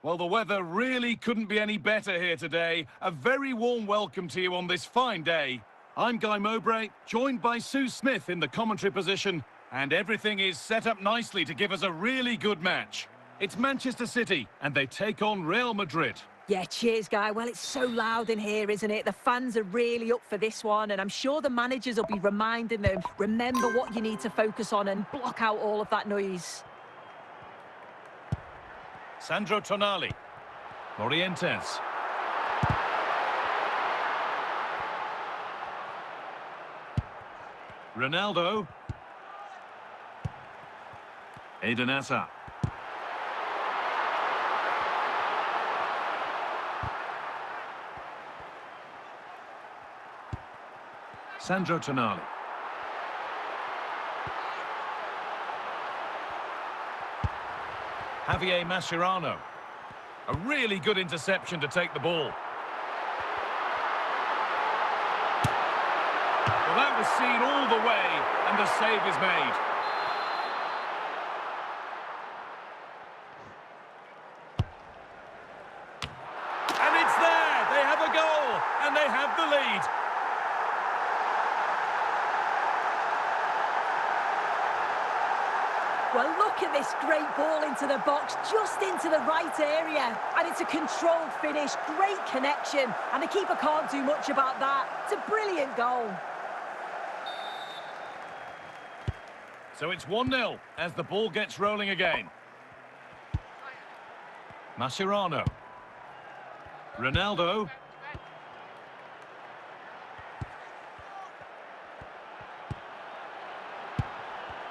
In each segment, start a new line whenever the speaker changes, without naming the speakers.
Well, the weather really couldn't be any better here today. A very warm welcome to you on this fine day. I'm Guy Mowbray, joined by Sue Smith in the commentary position, and everything is set up nicely to give us a really good match. It's Manchester City, and they take on Real Madrid.
Yeah, cheers, Guy. Well, it's so loud in here, isn't it? The fans are really up for this one, and I'm sure the managers will be reminding them, remember what you need to focus on and block out all of that noise.
Sandro Tonali. Morientes. Ronaldo. Eden Hazard. Sandro Tonali. Javier Mascherano. A really good interception to take the ball. Well, that was seen all the way, and the save is made. And it's there! They have a goal, and they have the lead.
Well, look at this great ball into the box, just into the right area. And it's a controlled finish, great connection. And the keeper can't do much about that. It's a brilliant goal.
So it's 1-0 as the ball gets rolling again. Mascherano. Ronaldo.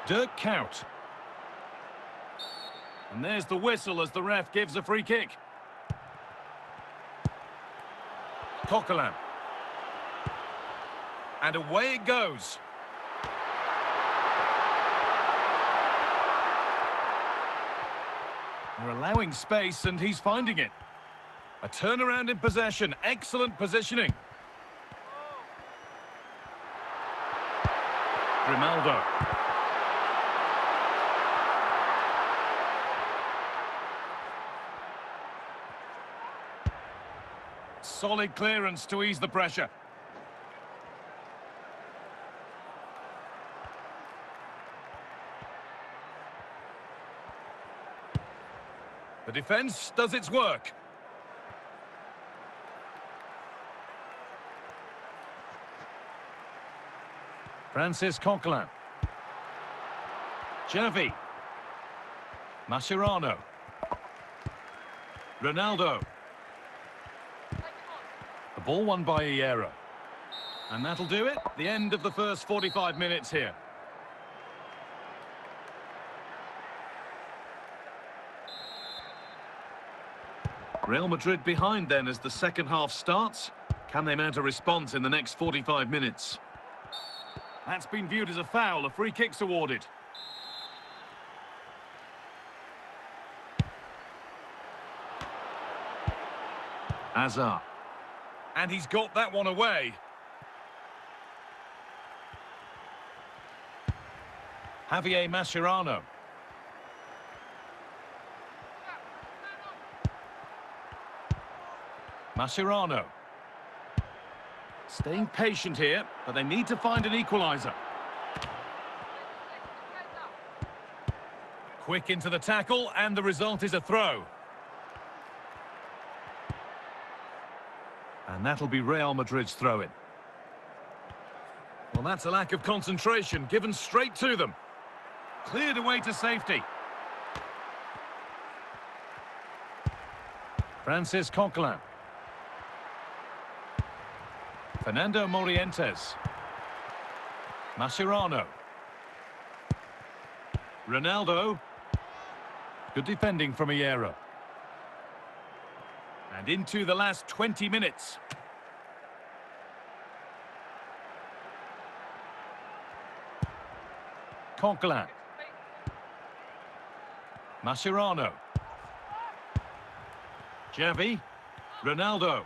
Dirk Kuyt. And there's the whistle as the ref gives a free kick. Coquelin. And away it goes. They're allowing space and he's finding it. A turnaround in possession. Excellent positioning. Grimaldo. Solid clearance to ease the pressure. The defence does its work. Francis Coquelin. Xavi. Mascherano. Ronaldo. The ball won by Hierro. And that'll do it. The end of the first 45 minutes here. Real Madrid behind then as the second half starts. Can they mount a response in the next 45 minutes? That's been viewed as a foul. A free kick's awarded. Hazard. And he's got that one away. Javier Mascherano. Mascherano. Staying patient here, but they need to find an equaliser. Quick into the tackle, and the result is a throw. And that'll be Real Madrid's throw-in. Well, that's a lack of concentration, given straight to them. Cleared away to safety. Francis Coquelin. Fernando Morientes. Mascherano. Ronaldo. Good defending from Hierro. And into the last 20 minutes. Coquelin. Mascherano. Xavi. Ronaldo.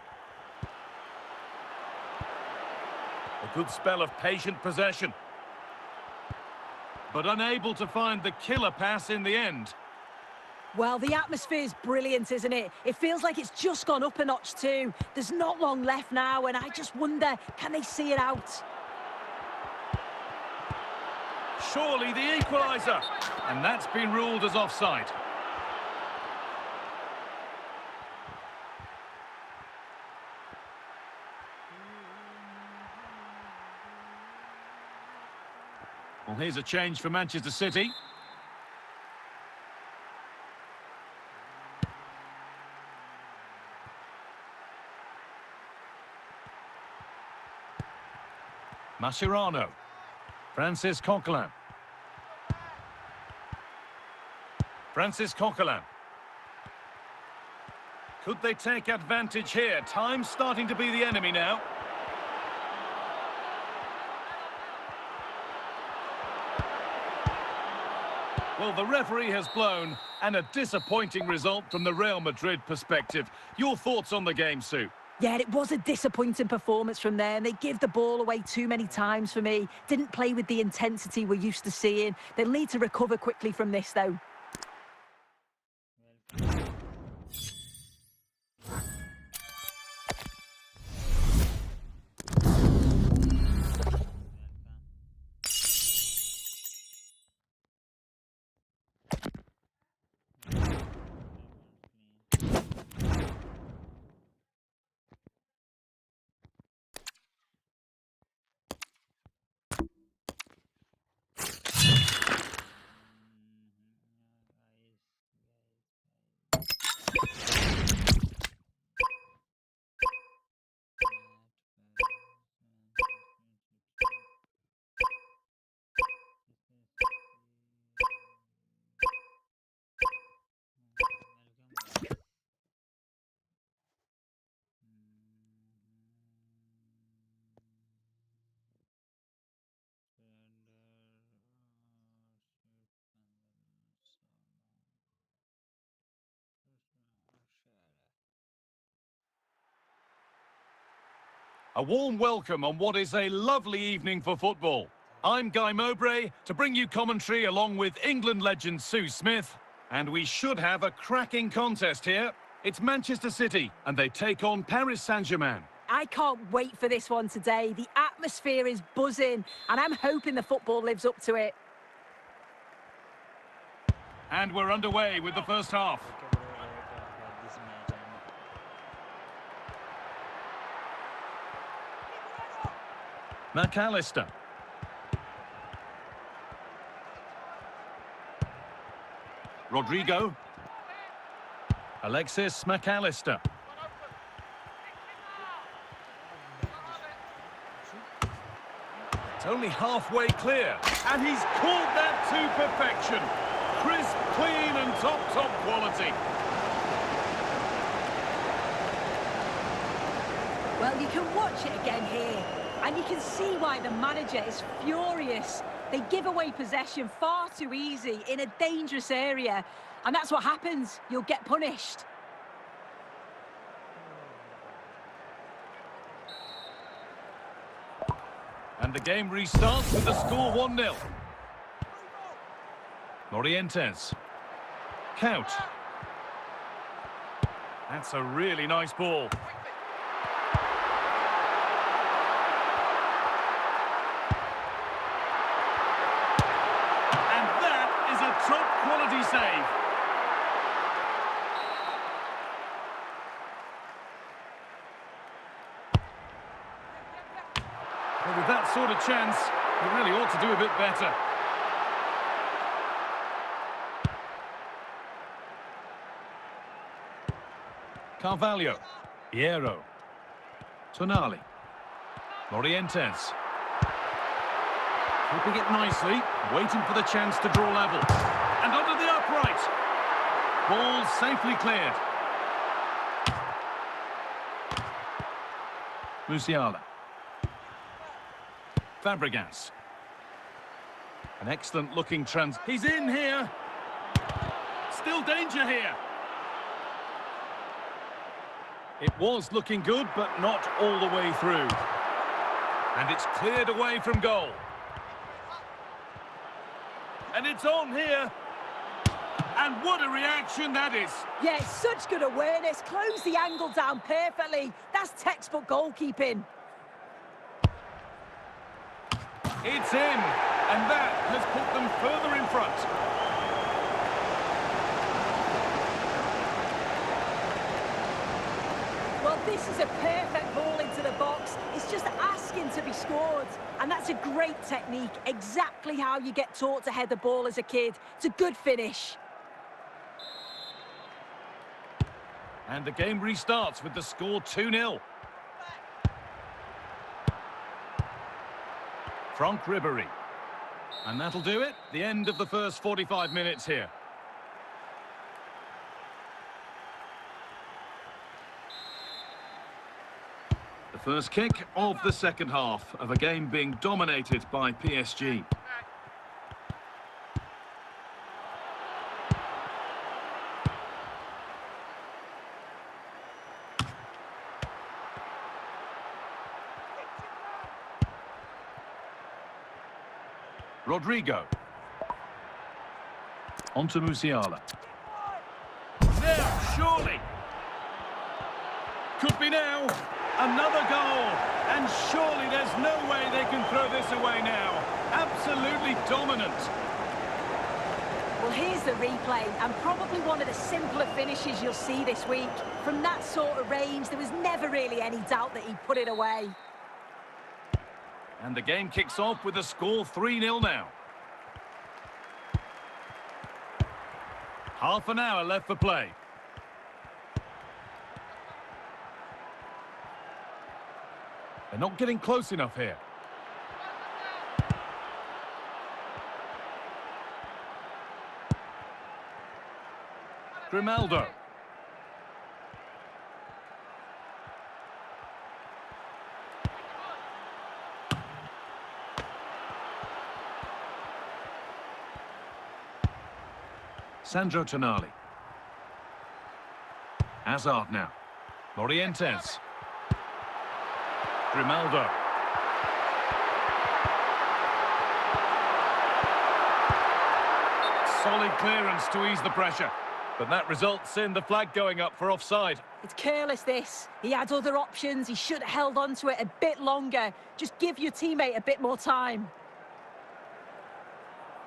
A good spell of patient possession. But unable to find the killer pass in the end.
Well, the atmosphere's brilliant, isn't it? It feels like it's just gone up a notch too. There's not long left now, and I just wonder, can they see it out?
Surely the equaliser. And that's been ruled as offside. Well, here's a change for Manchester City. Mascherano. Francis Coquelin. Francis Coquelin. Could they take advantage here? Time's starting to be the enemy now. Well, the referee has blown, and a disappointing result from the Real Madrid perspective. Your thoughts on the game, Sue?
Yeah, it was a disappointing performance from them. They give the ball away too many times for me. Didn't play with the intensity we're used to seeing. They'll need to recover quickly from this, though.
A warm welcome on what is a lovely evening for football. I'm Guy Mowbray to bring you commentary along with England legend Sue Smith. And we should have a cracking contest here. It's Manchester City and they take on Paris Saint-Germain.
I can't wait for this one today. The atmosphere is buzzing, and I'm hoping the football lives up to it.
And we're underway with the first half. McAllister. Rodrigo. Alexis McAllister. It's only halfway clear. And he's caught that to perfection. Crisp, clean and top quality.
Well, you can watch it again here. And you can see why the manager is furious. They give away possession far too easy in a dangerous area. And that's what happens. You'll get punished.
And the game restarts with the score 1-0. Morientes. Count. That's a really nice ball. Top quality save. Well, with that sort of chance, you really ought to do a bit better. Carvalho. Hierro. Tonali. Morientes. Keeping it nicely, waiting for the chance to draw level. And under the upright. Ball safely cleared. Musiala. Fabregas. An excellent looking He's in here. Still danger here. It was looking good, but not all the way through. And it's cleared away from goal. And it's on here. And what a reaction that is.
Yeah, such good awareness. Closed the angle down perfectly. That's textbook goalkeeping.
It's in, and that has put them further in front.
Well, this is a perfect ball into the box. It's just asking to be scored. And that's a great technique, exactly how you get taught to head the ball as a kid. It's a good finish.
And the game restarts with the score 2-0. Franck Ribéry. And that'll do it. The end of the first 45 minutes here. The first kick of the second half of a game being dominated by PSG. Rodrigo. On to Musiala. Now, surely. Could be now. Another goal. And surely there's no way they can throw this away now. Absolutely dominant.
Well, here's the replay, and probably one of the simpler finishes you'll see this week. From that sort of range, there was never really any doubt that he'd put it away.
And the game kicks off with the score 3-0 now. Half an hour left for play. They're not getting close enough here. Grimaldo. Sandro Tonali. Hazard now. Morientes. Grimaldo. Solid clearance to ease the pressure. But that results in the flag going up for offside.
It's careless, this. He had other options. He should have held on to it a bit longer. Just give your teammate a bit more time.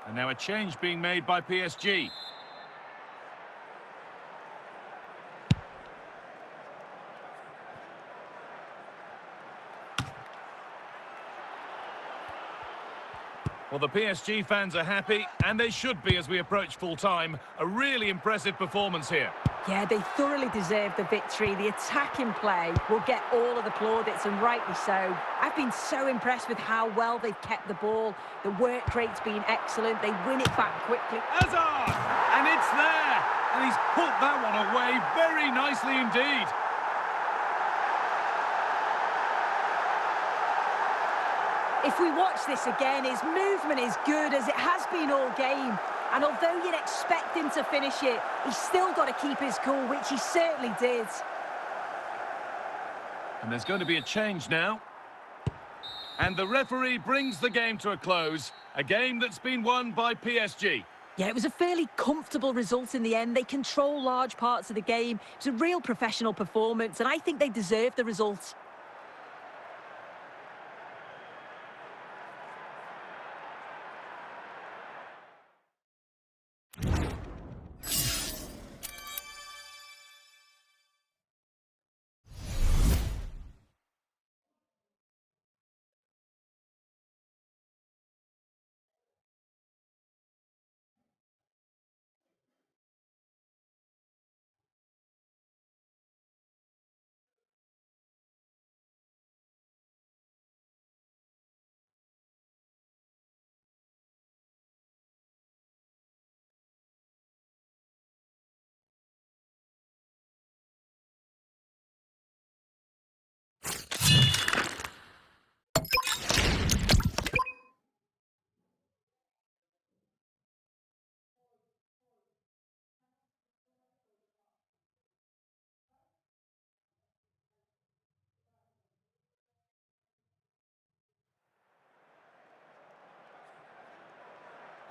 And now a change being made by PSG. Well, the PSG fans are happy, and they should be as we approach full-time. A really impressive performance here.
Yeah, they thoroughly deserve the victory. The attacking play will get all of the plaudits, and rightly so. I've been so impressed with how well they've kept the ball. The work rate's been excellent. They win it back quickly.
Hazard! And it's there! And he's put that one away very nicely indeed.
If we watch this again, his movement is good as it has been all game. And although you'd expect him to finish it, he's still got to keep his cool, which he certainly did.
And there's going to be a change now. And the referee brings the game to a close. A game that's been won by PSG.
Yeah, it was a fairly comfortable result in the end. They control large parts of the game. It was a real professional performance, and I think they deserve the result.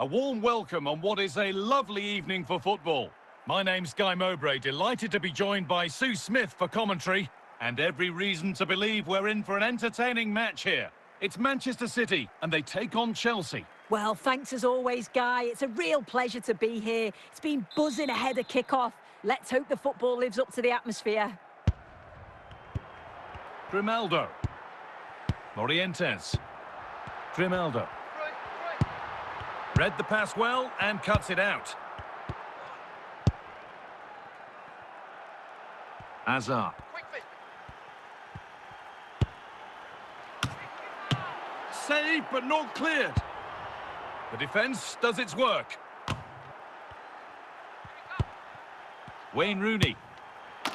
A warm welcome on what is a lovely evening for football. My name's Guy Mowbray, delighted to be joined by Sue Smith for commentary, and every reason to believe we're in for an entertaining match here. It's Manchester City, and they take on Chelsea.
Well, thanks as always, Guy. It's a real pleasure to be here. It's been buzzing ahead of kick-off. Let's hope the football lives up to the atmosphere.
Grimaldo. Morientes. Grimaldo. Read the pass well and cuts it out. Hazard. Saved but not cleared. The defence does its work. Wayne Rooney.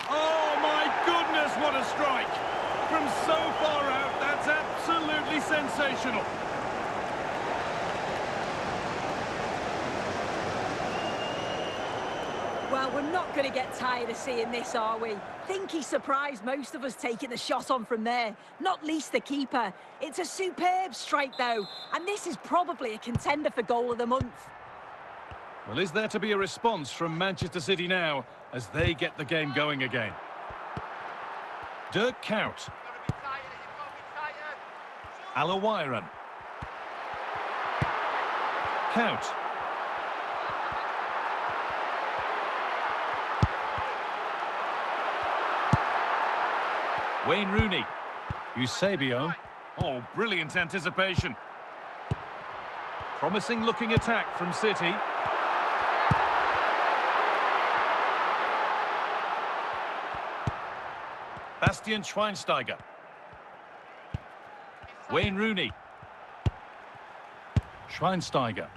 Oh my goodness, what a strike! From so far out, that's absolutely sensational.
Well, we're not going to get tired of seeing this, are we? Think he surprised most of us taking the shot on from there, not least the keeper. It's a superb strike, though, and this is probably a contender for goal of the month.
Well, is there to be a response from Manchester City now as they get the game going again? Dirk Kuyt. Alawiran. Kuyt. Wayne Rooney. Eusebio. Oh, brilliant anticipation. Promising looking attack from City. Bastian Schweinsteiger. Wayne Rooney. Schweinsteiger.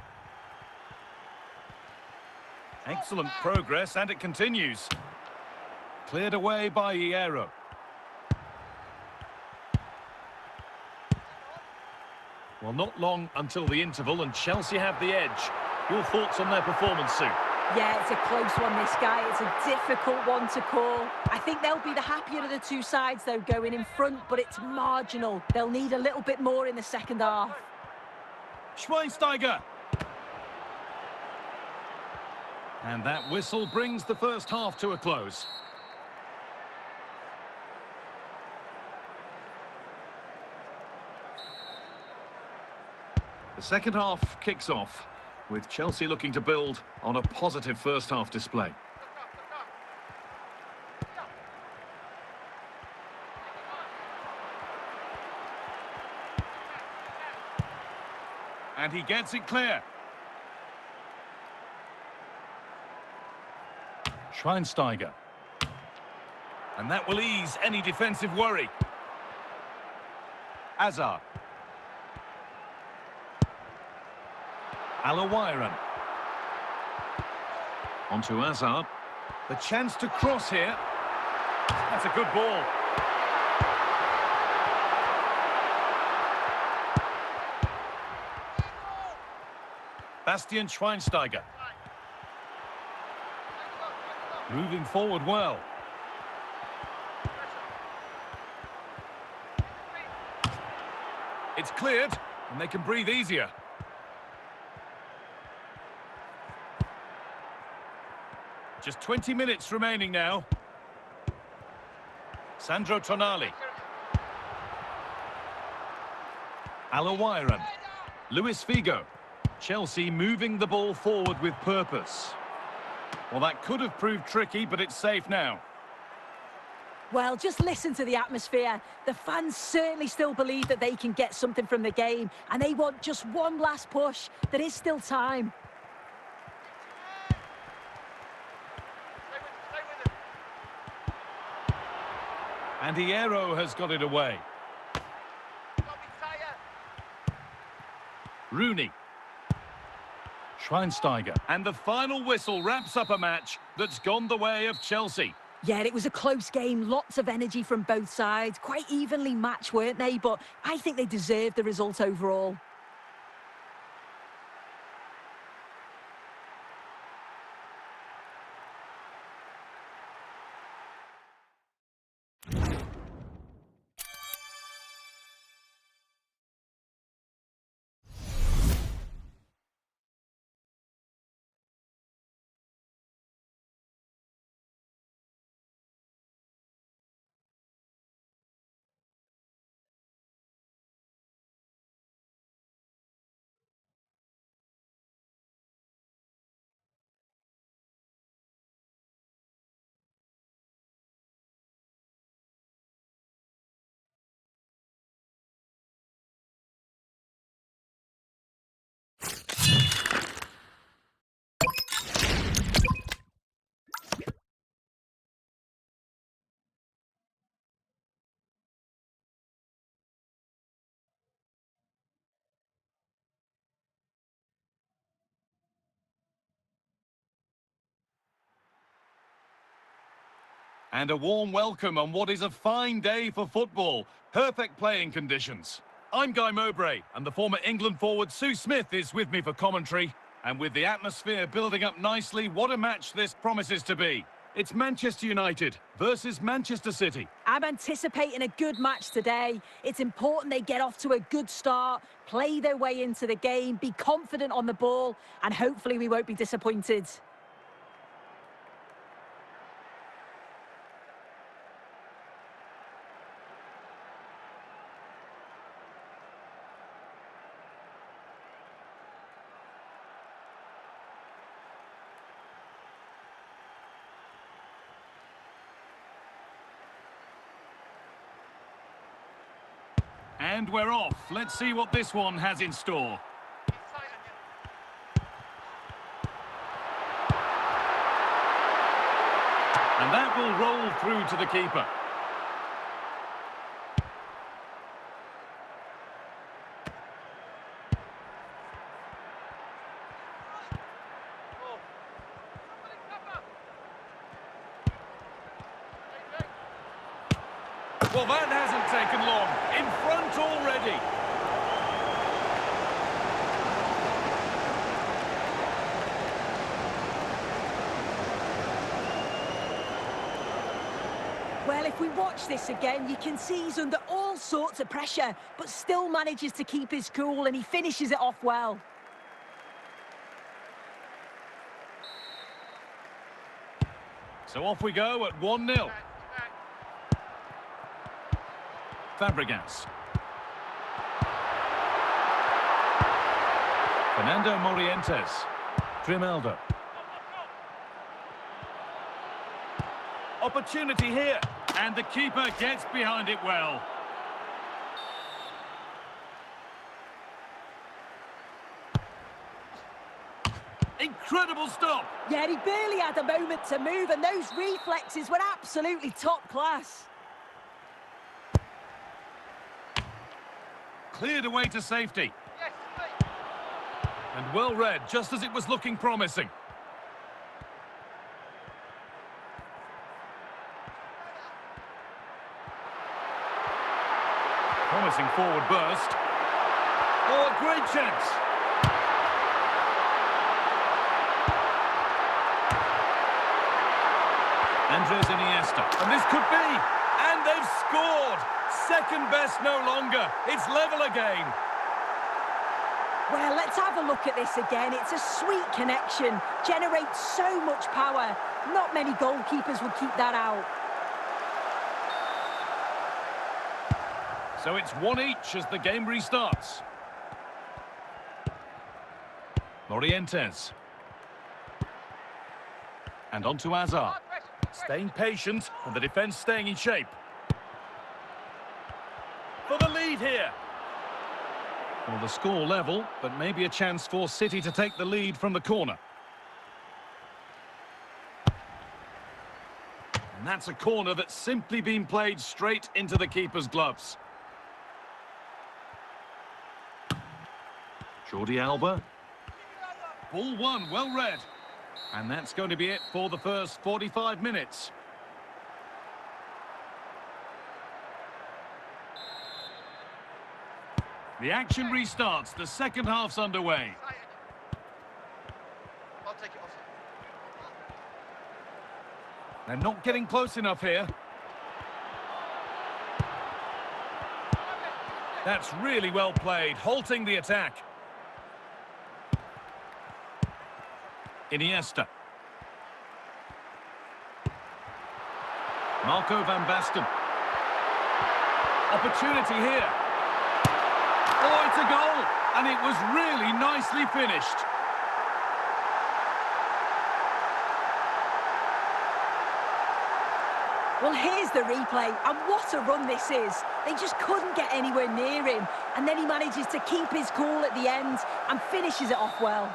Excellent progress, and it continues. Cleared away by Hierro. Well, not long until the interval, and Chelsea have the edge. Your thoughts on their performance, Sue?
Yeah, it's a close one, this guy. It's a difficult one to call. I think they'll be the happier of the two sides, though, going in front, but it's marginal. They'll need a little bit more in the second half.
Schweinsteiger. And that whistle brings the first half to a close. The second half kicks off, with Chelsea looking to build on a positive first half display. And he gets it clear. Schweinsteiger. And that will ease any defensive worry. Hazard. Alawiran. Onto Hazard. The chance to cross here. That's a good ball. Bastian Schweinsteiger. Moving forward well. It's cleared, and they can breathe easier. Just 20 minutes remaining now. Sandro Tonali. Alawiran. Luis Figo. Chelsea moving the ball forward with purpose. Well, that could have proved tricky, but it's safe now.
Well, just listen to the atmosphere. The fans certainly still believe that they can get something from the game, and they want just one last push. There is still time.
And Hierro has got it away. Rooney. Schweinsteiger. And the final whistle wraps up a match that's gone the way of Chelsea.
Yeah, it was a close game. Lots of energy from both sides. Quite evenly matched, weren't they? But I think they deserved the result overall.
And a warm welcome on what is a fine day for football. Perfect playing conditions. I'm Guy Mowbray, and the former England forward Sue Smith is with me for commentary. And with the atmosphere building up nicely, what a match this promises to be. It's Manchester United versus Manchester City.
I'm anticipating a good match today. It's important they get off to a good start, play their way into the game, be confident on the ball, and hopefully we won't be disappointed.
And we're off. Let's see what this one has in store. And that will roll through to the keeper. Well, that hasn't taken long. In front already.
Well, if we watch this again, you can see he's under all sorts of pressure, but still manages to keep his cool, and he finishes it off well.
So off we go at 1-0. Fabregas. Fernando Morientes. Grimaldo. Opportunity here. And the keeper gets behind it well. Incredible stop.
Yeah, he barely had a moment to move, and those reflexes were absolutely top class.
Cleared away to safety. And well read, just as it was looking promising. Promising forward burst. Oh, a great chance. Andres Iniesta. And this could be. And they've scored. Second best no longer. It's level again.
Well, let's have a look at this again. It's a sweet connection. Generates so much power. Not many goalkeepers would keep that out.
So it's 1 each as the game restarts. Morientes. And on to Hazard. Staying patient and the defence staying in shape. For the lead here. Well, the score level, but maybe a chance for City to take the lead from the corner. And that's a corner that's simply been played straight into the keeper's gloves. Jordi Alba. Ball one, well read. And that's going to be it for the first 45 minutes. The action restarts. The second half's underway.
I'll take it off.
They're not getting close enough here. That's really well played, halting the attack. Iniesta. Marco van Basten. Opportunity here. Oh, it's a goal, and it was really nicely finished.
Well, here's the replay, and what a run this is. They just couldn't get anywhere near him, and then he manages to keep his cool at the end and finishes it off well.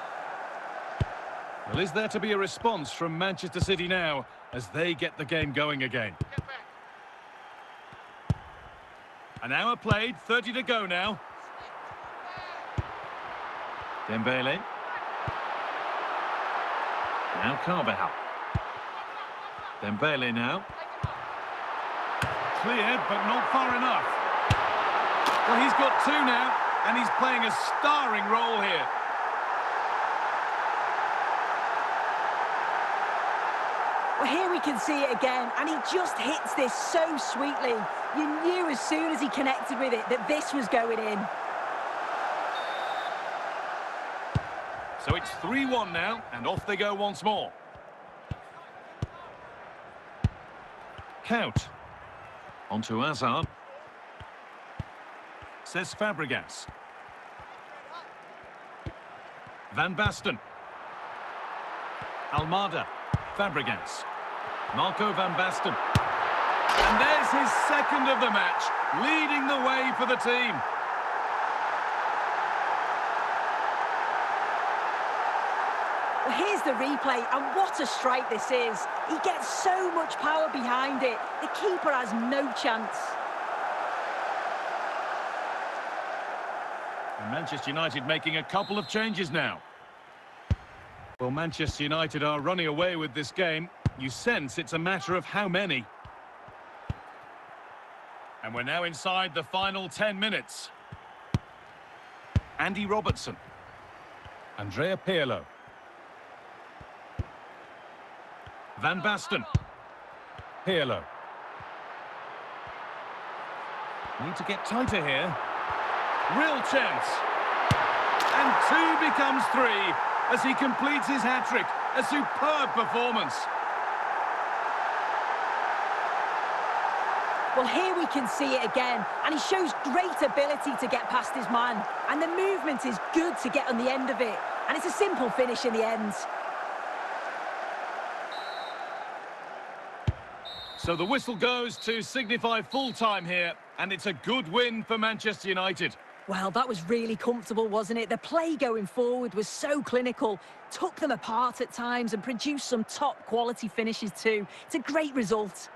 Well, is there to be a response from Manchester City now as they get the game going again? An hour played, 30 to go now. Dembele. Now Carvajal. Dembele now. Cleared, but not far enough. Well, he's got two now, and he's playing a starring role here.
Well, here we can see it again, and he just hits this so sweetly. You knew as soon as he connected with it that this was going in.
So it's 3-1 now, and off they go once more. Count. Onto Hazard. Says Fabregas. Van Basten. Almada. Fabregas. Marco Van Basten. And there's his second of the match, leading the way for the team.
Well, here's the replay, and what a strike this is. He gets so much power behind it. The keeper has no chance.
And Manchester United making a couple of changes now. Well, Manchester United are running away with this game. You sense it's a matter of how many. And we're now inside the final 10 minutes. Andy Robertson. Andrea Pirlo. Van Basten. Pirlo. Need to get tighter here. Real chance. And two becomes three as he completes his hat-trick. A superb performance.
Well, here we can see it again, and he shows great ability to get past his man. And the movement is good to get on the end of it. And it's a simple finish in the end.
So the whistle goes to signify full-time here, and it's a good win for Manchester United.
Well, that was really comfortable, wasn't it? The play going forward was so clinical, took them apart at times and produced some top-quality finishes too. It's a great result.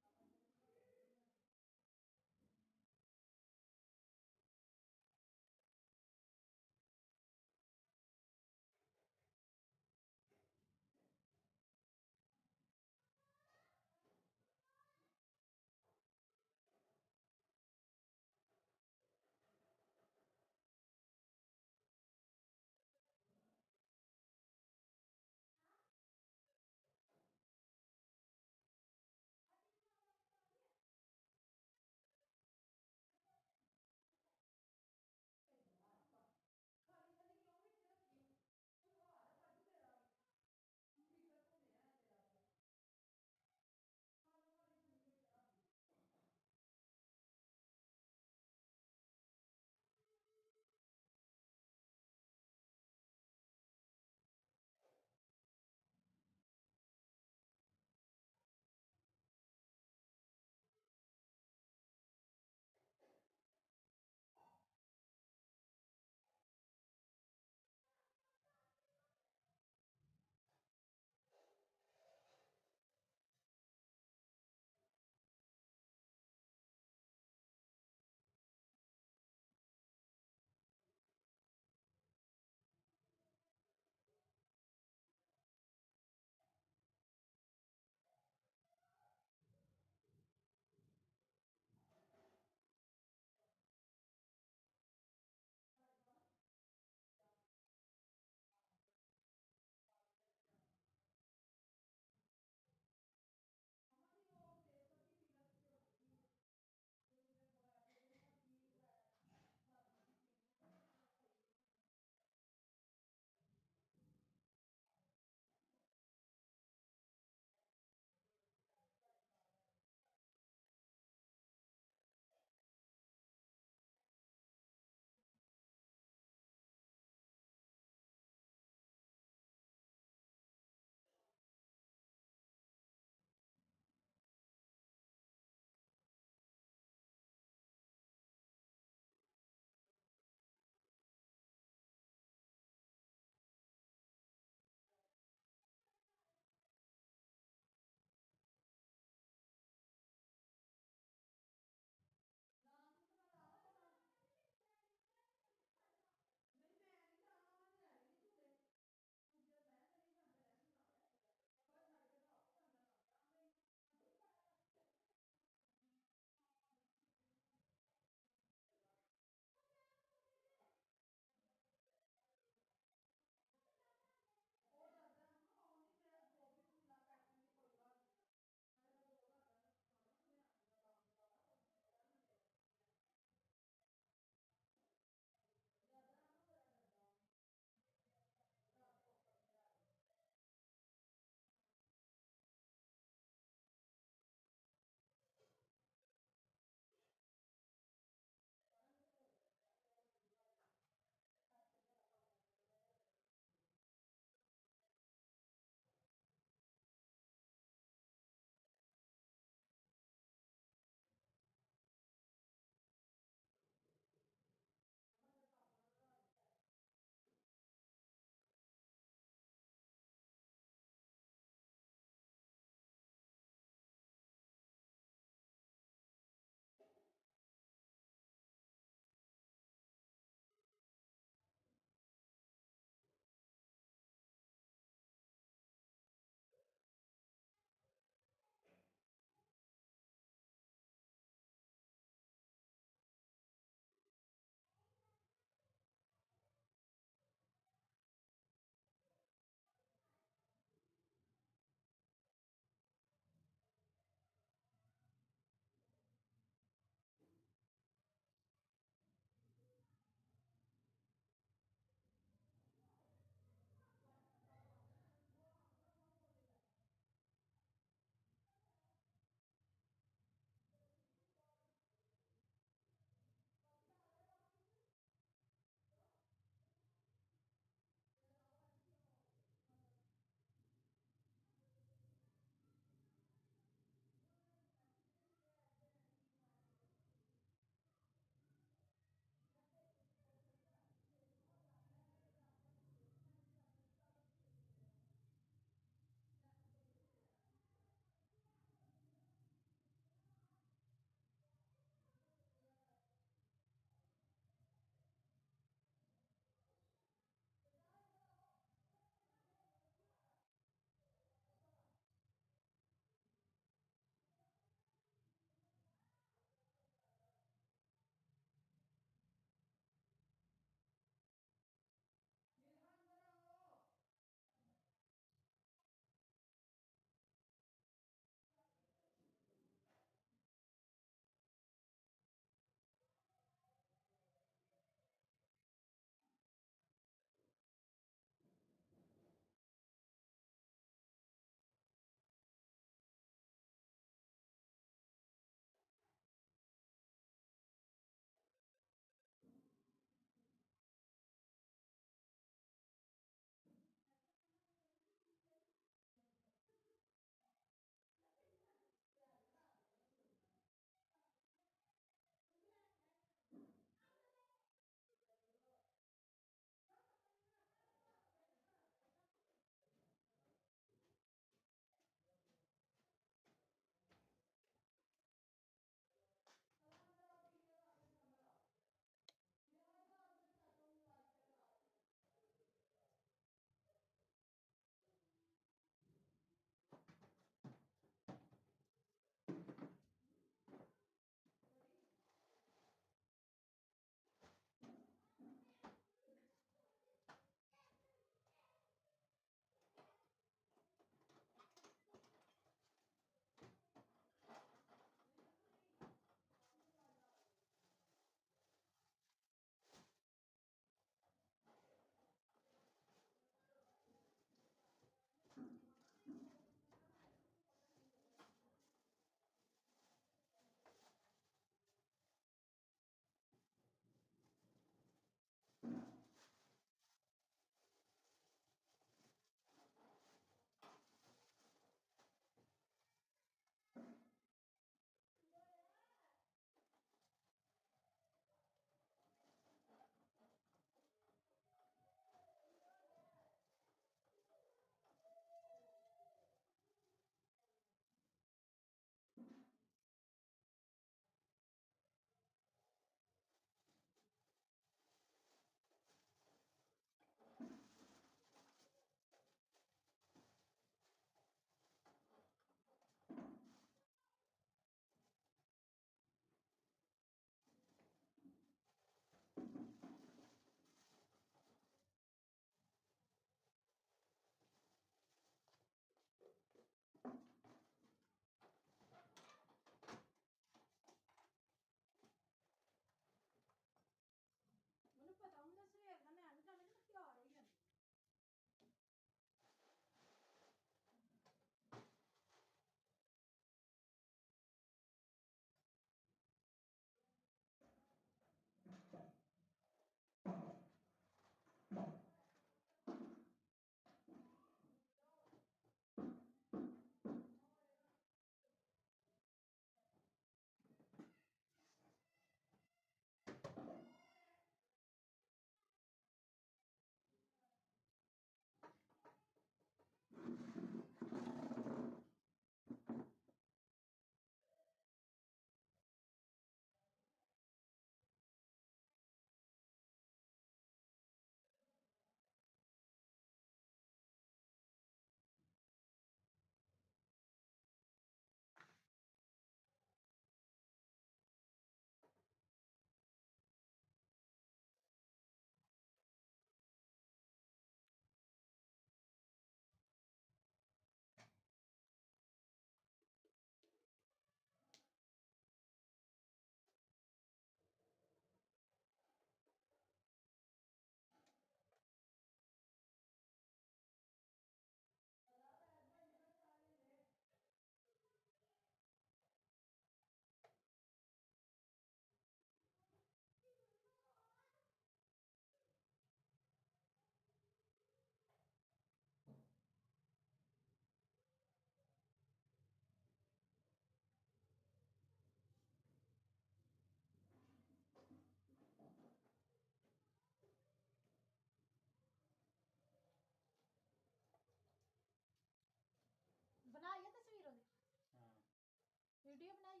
Video बनाई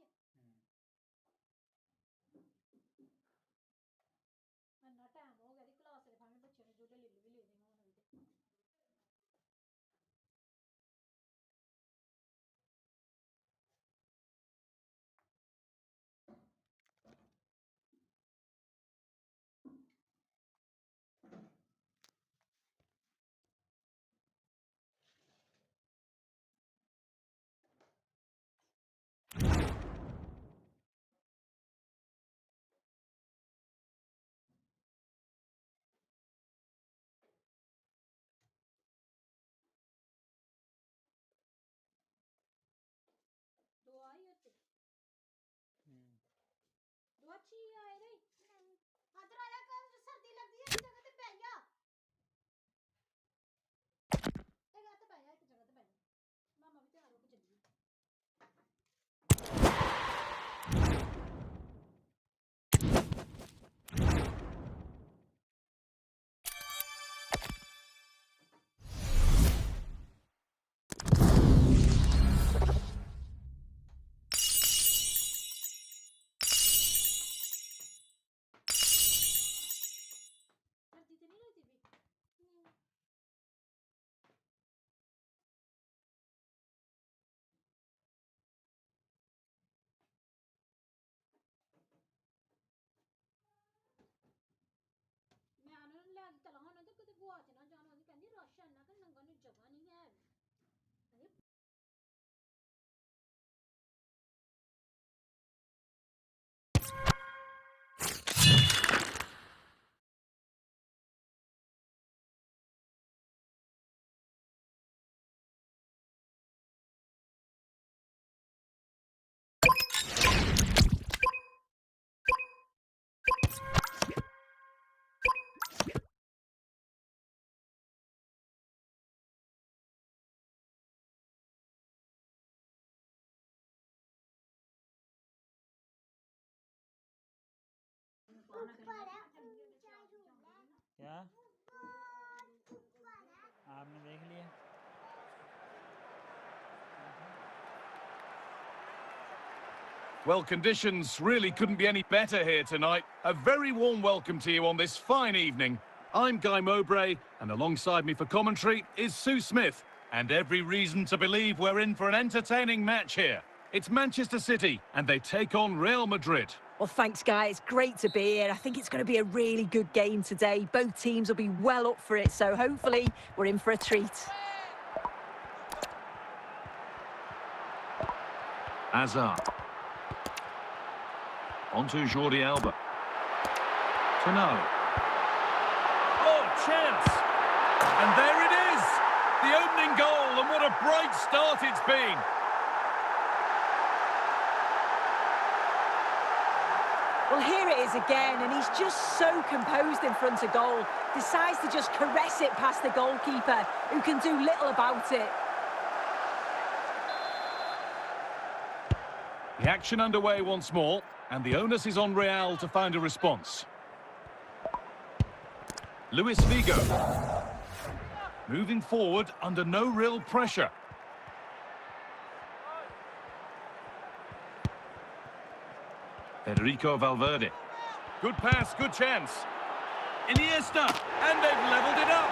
अन्ना time हो गया दी class दे भाਵੇਂ ਬੱਚੇ ਨੂੰ ਝੂਟੇ ਲੈ ਵੀ ਲੈ ਦੇਣਾ ਹੁਣ ਵੀ दुआ ही होती दुआ अच्छी आए नहीं अदर आया कर सर्दी लगती है इस जगह पे बैठा एक जगह पे बैठा मामा भी तैयार होके चली सर्दी तो नहीं लगती भी मैं आने ले चला होना तो किते गुआच ना जाना ਉਹਦੀ ਕਹਿੰਦੀ ਰਸ਼ ਇੰਨਾ ਕਿ ਲੰਘਣ ਨੂੰ ਜਗ੍ਹਾ ਨਹੀਂ ਹੈ
क्या आपने देख लिया
Well, conditions really couldn't be any better here tonight. A very warm welcome to you on this fine evening. I'm Guy Mowbray, and alongside me for commentary is Sue Smith. And every reason to believe we're in for an entertaining match here. It's Manchester City, and they take on Real Madrid.
Well, thanks, Guy. It's great to be here. I think it's going to be a really good game today. Both teams will be well up for it, so hopefully we're in for a treat.
Hazard. Onto Jordi Alba. Tonali. Oh, chance! And there it is! The opening goal, and what a bright start it's been!
Well, here it is again, and he's just so composed in front of goal. Decides to just caress it past the goalkeeper, who can do little about it.
The action underway once more, and the onus is on Real to find a response. Luis Figo. Moving forward under no real pressure. Federico Valverde. Good pass, good chance. Iniesta, and they've levelled it up.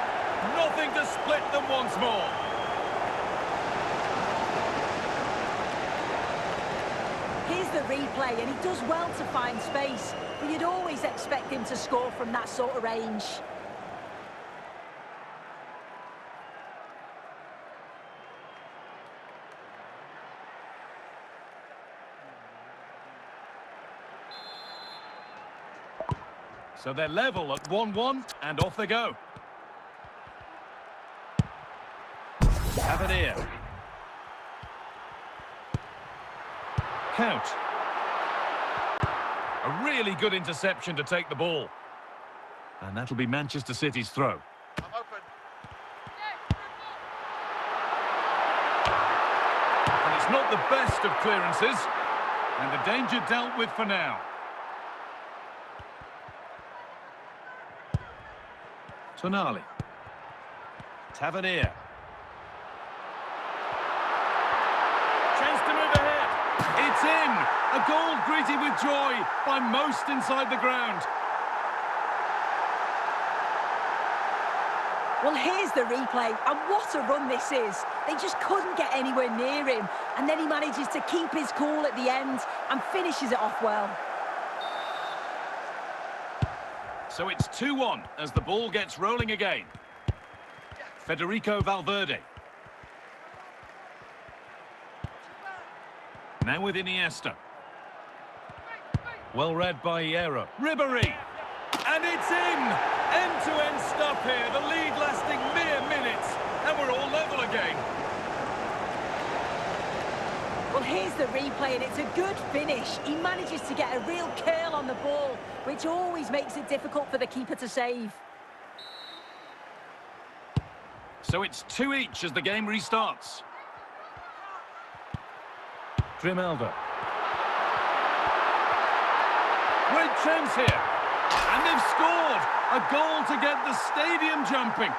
Nothing to split them once more.
Here's the replay, and he does well to find space, but you'd always expect him to score from that sort of range.
So they're level at 1-1, and off they go. Tavernier. Count. A really good interception to take the ball. And that'll be Manchester City's throw.
I'm open.
And it's not the best of clearances. And the danger dealt with for now. Tonali. Tavernier. Chance to move ahead. it's in! A goal greeted with joy by most inside the ground.
Well, here's the replay, and what a run this is. They just couldn't get anywhere near him, and then he manages to keep his cool at the end and finishes it off well.
So it's 2-1 as the ball gets rolling again. Federico Valverde. Now with Iniesta. Well read by Hierro. Ribéry. And it's in! End-to-end stuff here. The lead lasting mere minutes. And we're all level again.
Well, here's the replay, and it's a good finish. He manages to get a real curl on the ball, which always makes it difficult for the keeper to save.
So it's 2 each as the game restarts. Grimaldo. Great chance here. And they've scored. A goal to get the stadium jumping.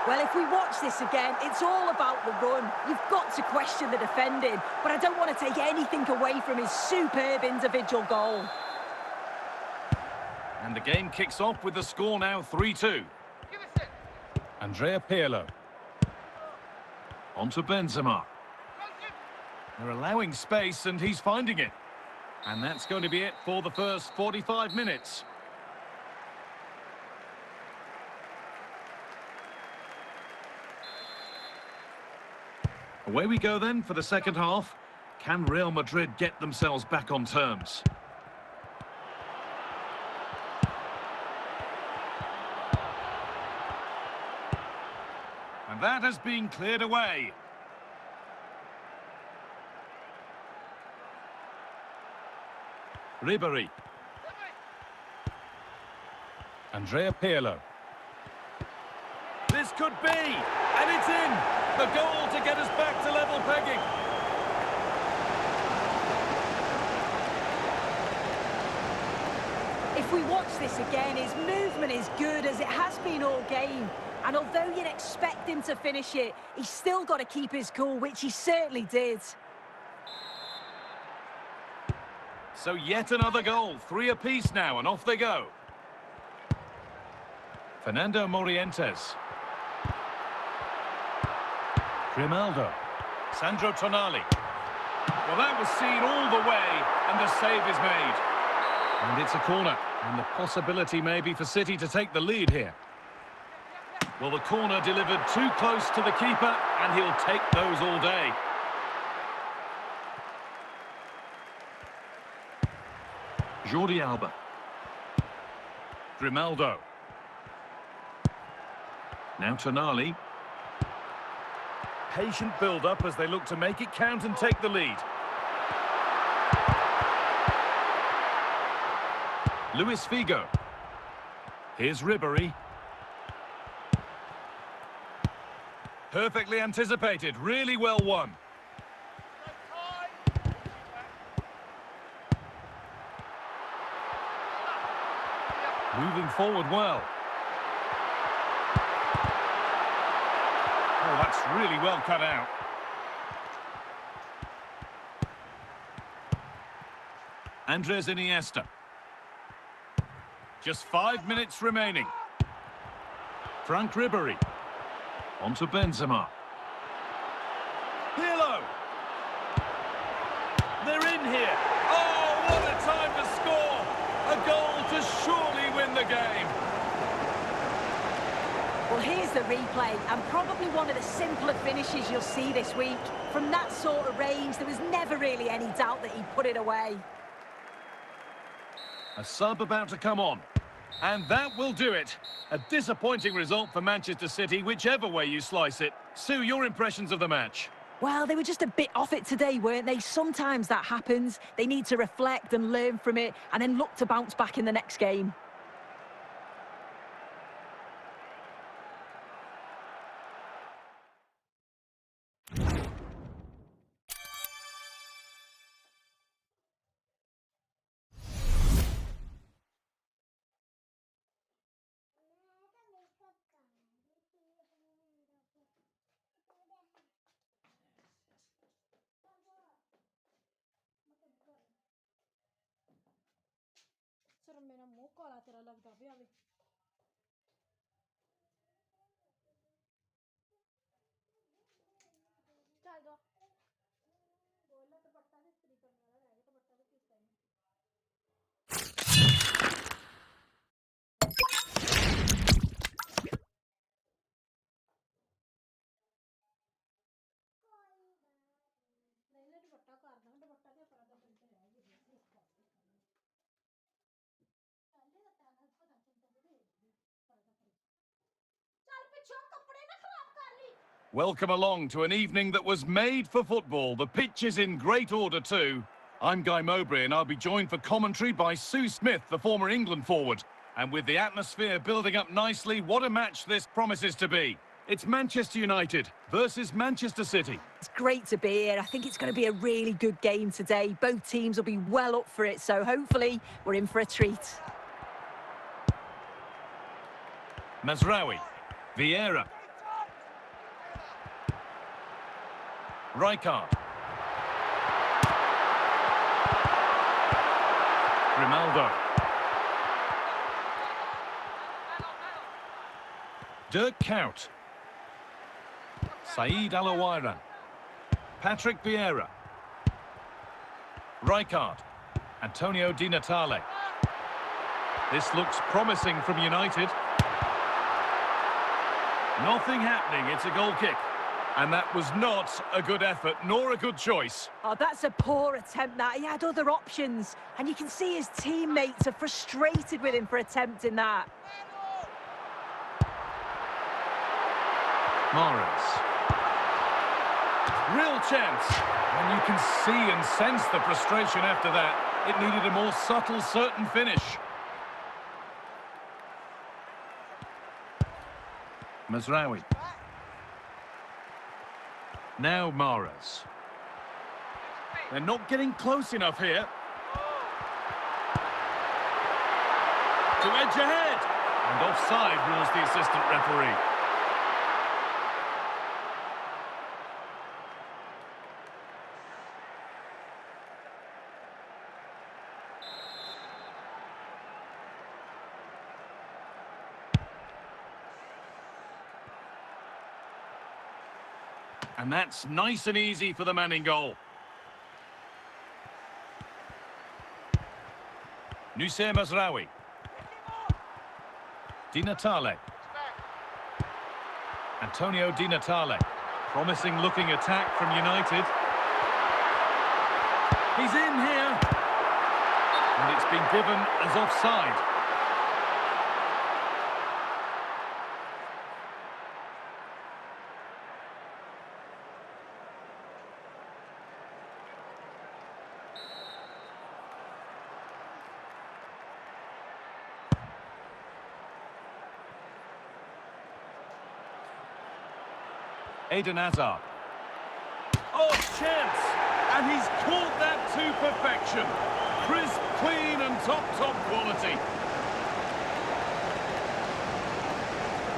Well, if we watch this again, it's all about the run. You've got to question the defending, but I don't want to take anything away from his superb individual goal.
And the game kicks off with the score now 3-2. Andrea Pirlo. On to Benzema. They're allowing space and he's finding it. And that's going to be it for the first 45 minutes. Away we go then for the second half. Can Real Madrid get themselves back on terms? And that has been cleared away. Ribéry. Andrea Pirlo. This could be, and it's in! The goal to get us back to level pegging.
If we watch this again, his movement is good as it has been all game. And although you'd expect him to finish it, he's still got to keep his cool, which he certainly did.
So yet another goal, 3 apiece now, and off they go. Fernando Morientes. Grimaldo. Sandro Tonali. Well, that was seen all the way, and the save is made. And it's a corner, and the possibility maybe for City to take the lead here. Well, the corner delivered too close to the keeper, and he'll take those all day. Jordi Alba. Grimaldo. Now Tonali. Patient build-up as they look to make it count and take the lead. Luis Figo. Here's Ribéry. Perfectly anticipated, really well won. Moving forward well. Oh, that's really well cut out. Andres Iniesta. Just 5 minutes remaining. Frank Ribéry. On to Benzema. Pirlo. They're in here. Oh, what a time to score. A goal to surely win the game.
Well, here's the replay, and probably one of the simpler finishes you'll see this week. From that sort of range, there was never really any doubt that he'd put it away.
A sub about to come on. And that will do it. A disappointing result for Manchester City, whichever way you slice it. Sue, your impressions of the match?
Well, they were just a bit off it today, weren't they? Sometimes that happens. They need to reflect and learn from it, and then look to bounce back in the next game.
ਮੂੰਹ ਕਾਲਾ ਤੇਰਾ ਲੱਗਦਾ ਪਿਆ ਵੇ ਚੱਲ ਜਾ ਬੋਲਾ ਦੁਪੱਟਾ ਵੀ ਇਸਤਰੀ ਕਰਨ ਵਾਲਾ ਰਹਿ ਗਿਆ ਦੁਪੱਟਾ ਵੀ ਕੀਤਾ ਹੀ ਨਹੀਂ ਲੈ ਦੁਪੱਟਾ ਕਰਦਾ ਦੁਪੱਟਾ ਤੇ ਆਪਣਾ ਦਫਨ ਤੇ ਰਹਿ ਗਿਆ ਚੱਲ ਪਿੱਛੋਂ ਕੱਪੜੇ ਨਾ ਖਰਾਬ ਕਰ ਲਈ
Welcome along to an evening that was made for football. The pitch is in great order too. I'm Guy Mowbray and I'll be joined for commentary by Sue Smith, the former England forward. And with the atmosphere building up nicely, what a match this promises to be. It's Manchester United versus Manchester City.
It's great to be here. I think it's going to be a really good game today. Both teams will be well up for it, so hopefully we're in for a treat.
Mazraoui, Vieira. Rijkaard. Grimaldo. Dirk Kuyt. Saeed Alawairan. Patrick Vieira. Rijkaard. Antonio Di Natale. This looks promising from United. Nothing happening, it's a goal kick. And that was not a good effort, nor a good choice.
Oh, that's a poor attempt, that. He had other options. And you can see his teammates are frustrated with him for attempting that.
Mahrez. Real chance. And you can see and sense the frustration after that. It needed a more subtle, certain finish. Mazraoui. Now Mahrez. They're not getting close enough here. To edge ahead. And offside rules the assistant referee. And that's nice and easy for the man in goal. Noussair Mazraoui. Di Natale. Antonio Di Natale. Promising looking attack from United. He's in here. And it's been given as offside. Eden Hazard. Oh, chance! And he's caught that to perfection. Crisp, clean and top quality.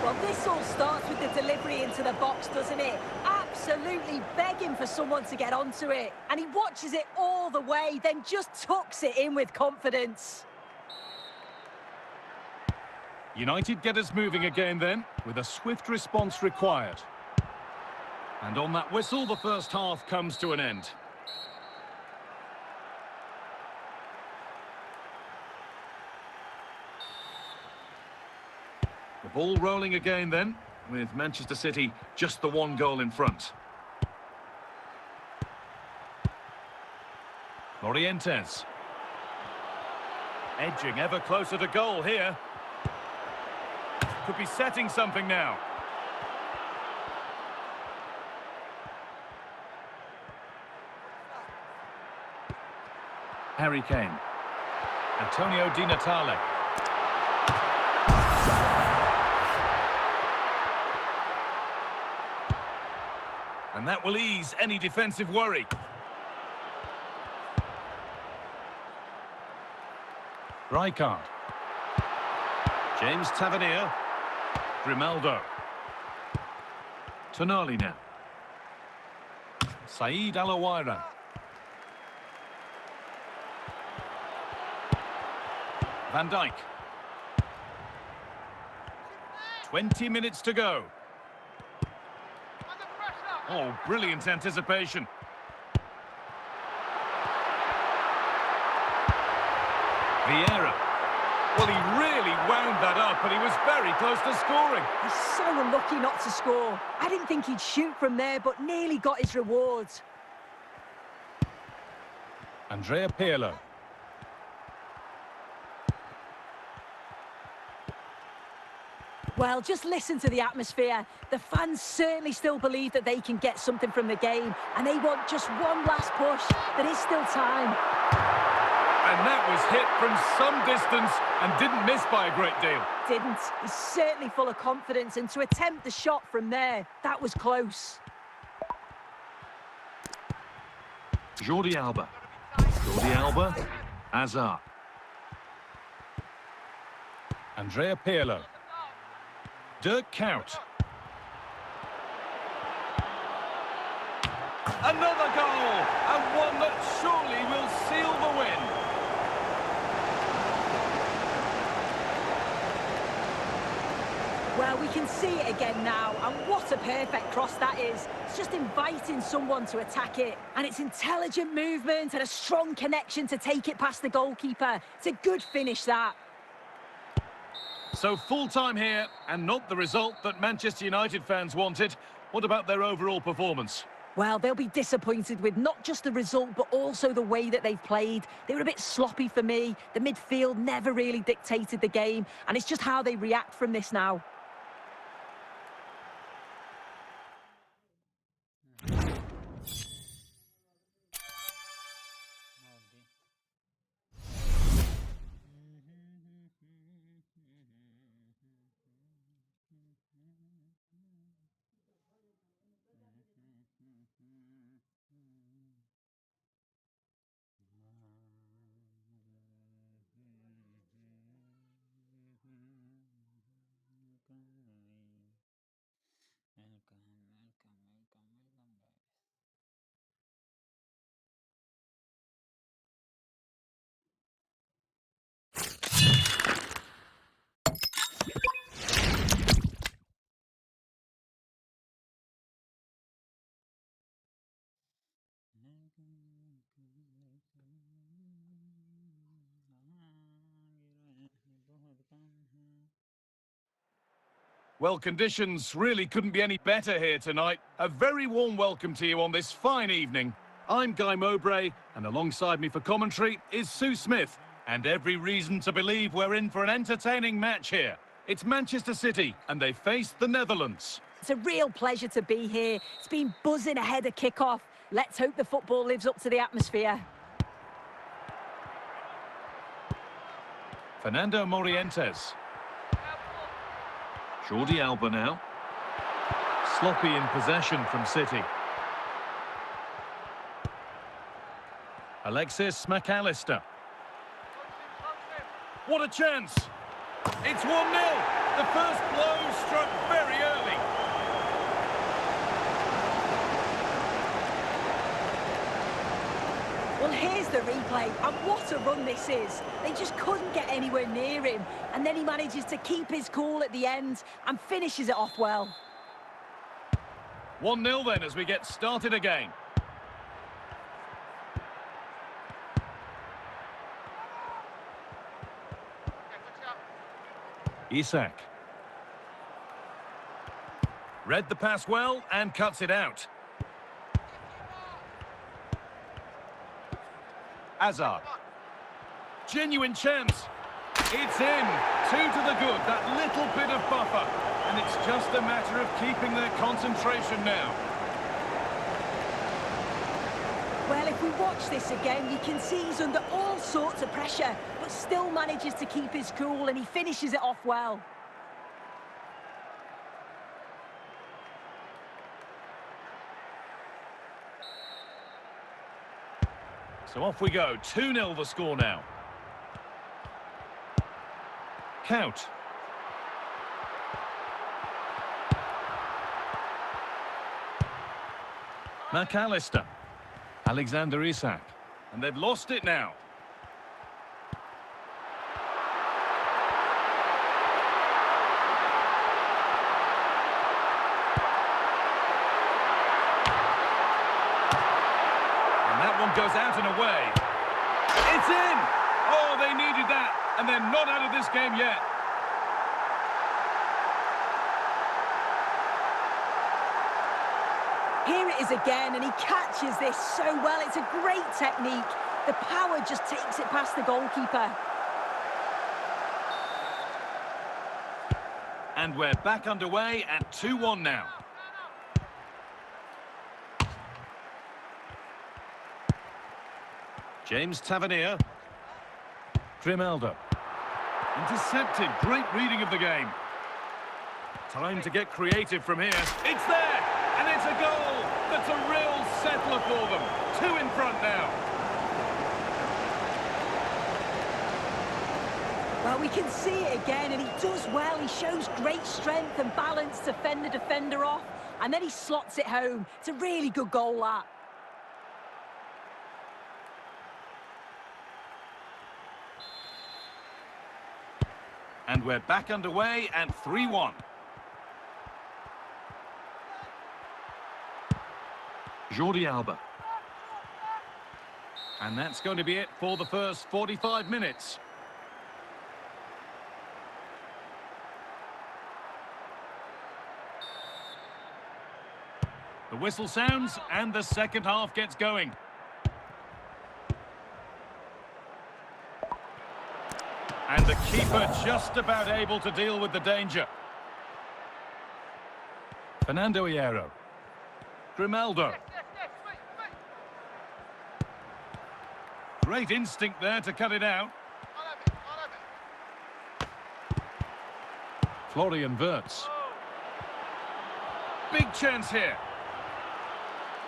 Well, this all starts with the delivery into the box, doesn't it? Absolutely begging for someone to get onto it. And he watches it all the way, then just tucks it in with confidence.
United get us moving again then, with a swift response required. And on that whistle, the first half comes to an end. The ball rolling again then, with Manchester City just the one goal in front. Morientes. Edging ever closer to goal here. Could be setting something now. Harry Kane. Antonio Di Natale. And that will ease any defensive worry. Rijkaard. James Tavernier. Grimaldo. Tonali now. Saeed Alawairan. Van Dijk. 20 minutes to go. Oh, brilliant anticipation. Vieira. Well, he really wound that up, and he was very close to scoring.
He's so unlucky not to score. I didn't think he'd shoot from there, but nearly got his rewards.
Andrea Pirlo.
Well, just listen to the atmosphere. The fans certainly still believe that they can get something from the game, and they want just one last push. There is still time.
And that was hit from some distance and didn't miss by a great deal.
Didn't. He's certainly full of confidence, and to attempt the shot from there, that was close.
Jordi Alba. Hazard. Andrea Pirlo. Dirk Kuyt. Another goal, and one that surely will seal the win.
Well, we can see it again now, and what a perfect cross that is. It's just inviting someone to attack it, and it's intelligent movement and a strong connection to take it past the goalkeeper. It's a good finish, that.
So full-time here, and not the result that Manchester United fans wanted. What about their overall performance?
Well, they'll be disappointed with not just the result, but also the way that they've played. They were a bit sloppy for me. The midfield never really dictated the game, and it's just how they react from this now.
Well, conditions really couldn't be any better here tonight. A very warm welcome to you on this fine evening. I'm Guy Mowbray, and alongside me for commentary is Sue Smith. And every reason to believe we're in for an entertaining match here. It's Manchester City, and they face the Netherlands.
It's a real pleasure to be here. It's been buzzing ahead of kickoff. Let's hope the football lives up to the atmosphere.
Fernando Morientes. Jordi Alba now. Sloppy in possession from City. Alexis McAllister. What a chance! It's 1-0. The first blow struck very early.
Well, here's the replay, and what a run this is. They just couldn't get anywhere near him, and then he manages to keep his cool at the end and finishes it off well.
1-0 then as we get started again. Isak. Read the pass well and cuts it out. Hazard. Genuine chance. It's in. 2 to the good. That little bit of buffer. And it's just a matter of keeping their concentration now.
Well, if we watch this again, you can see he's under all sorts of pressure, but still manages to keep his cool, and he finishes it off well.
So off we go. 2-0 the score now. Kuyt. McAllister. Alexander Isak. And they've lost it now. one goes out and away. It's in! Oh, they needed that, and they're not out of this game yet.
Here it is again, and he catches this so well. It's a great technique. The power just takes it past the goalkeeper.
And we're back underway at 2-1 now. James Tavernier. Grimaldo. Intercepted. Great reading of the game. Time to get creative from here. It's there! And it's a goal! That's a real settler for them. 2 in front now.
Well, we can see it again, and he does well. He shows great strength and balance to fend the defender off, and then he slots it home. It's a really good goal, that.
And we're back underway at 3-1. Jordi Alba. And that's going to be it for the first 45 minutes. The whistle sounds and the second half gets going. And the keeper just about able to deal with the danger. Fernando Hierro. Grimaldo. Great instinct there to cut it out. Florian Wirtz. Big chance here.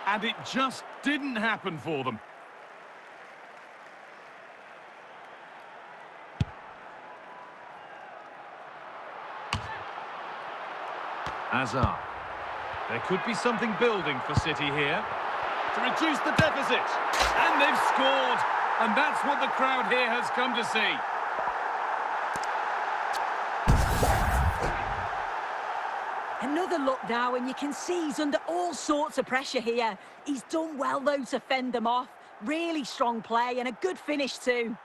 And it just didn't happen for them. Hazard. There could be something building for City here to reduce the deficit. And they've scored. And that's what the crowd here has come to see.
Another look now, and you can see he's under all sorts of pressure here. He's done well, though, to fend them off. Really strong play and a good finish, too.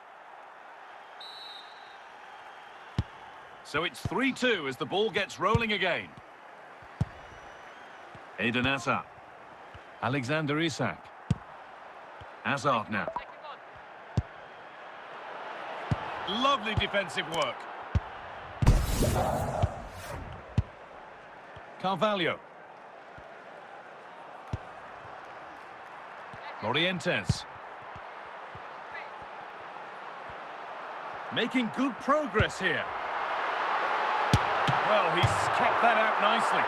So it's 3-2 as the ball gets rolling again. Eden Hazard. Alexander Isak. Hazard now. Lovely defensive work. Carvalho. Morientes. Making good progress here. Well, he's kept that out nicely.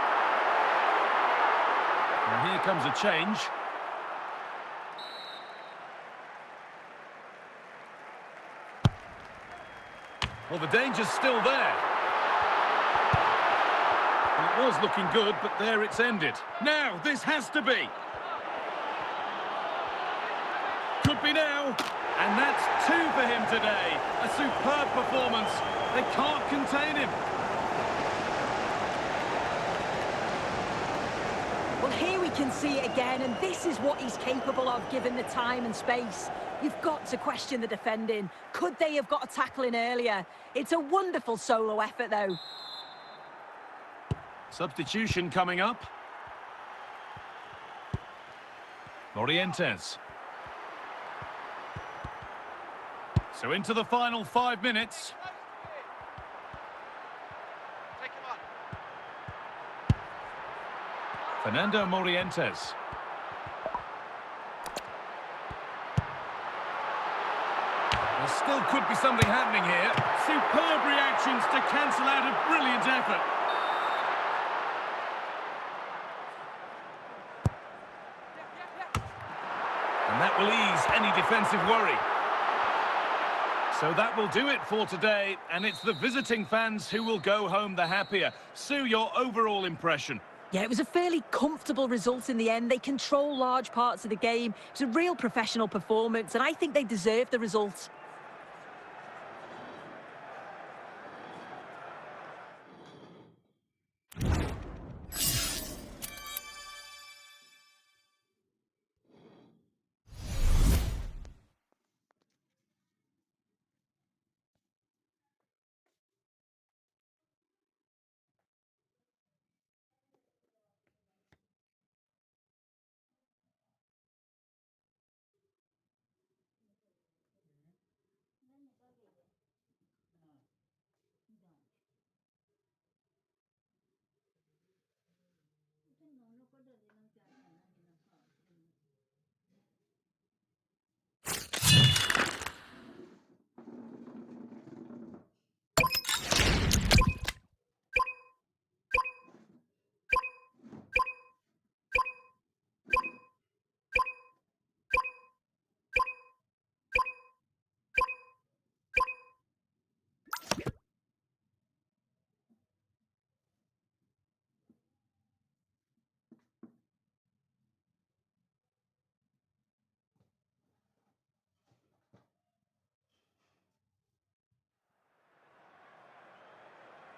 And here comes a change. Well, the danger's still there. Well, it was looking good, but there it's ended. Now, this has to be. Could be now. And that's 2 for him today. A superb performance. They can't contain him.
Well, here we can see it again, and this is what he's capable of given the time and space. You've got to question the defending. Could they have got a tackle in earlier? It's a wonderful solo effort, though.
Substitution coming up. Morientes. So into the final 5 minutes. Fernando Morientes. There still could be something happening here. Superb reactions to cancel out a brilliant effort. And that will ease any defensive worry. So that will do it for today, and it's the visiting fans who will go home the happier. Sue, your overall impression?
Yeah, it was a fairly comfortable result in the end. They control large parts of the game. It was a real professional performance, and I think they deserved the result.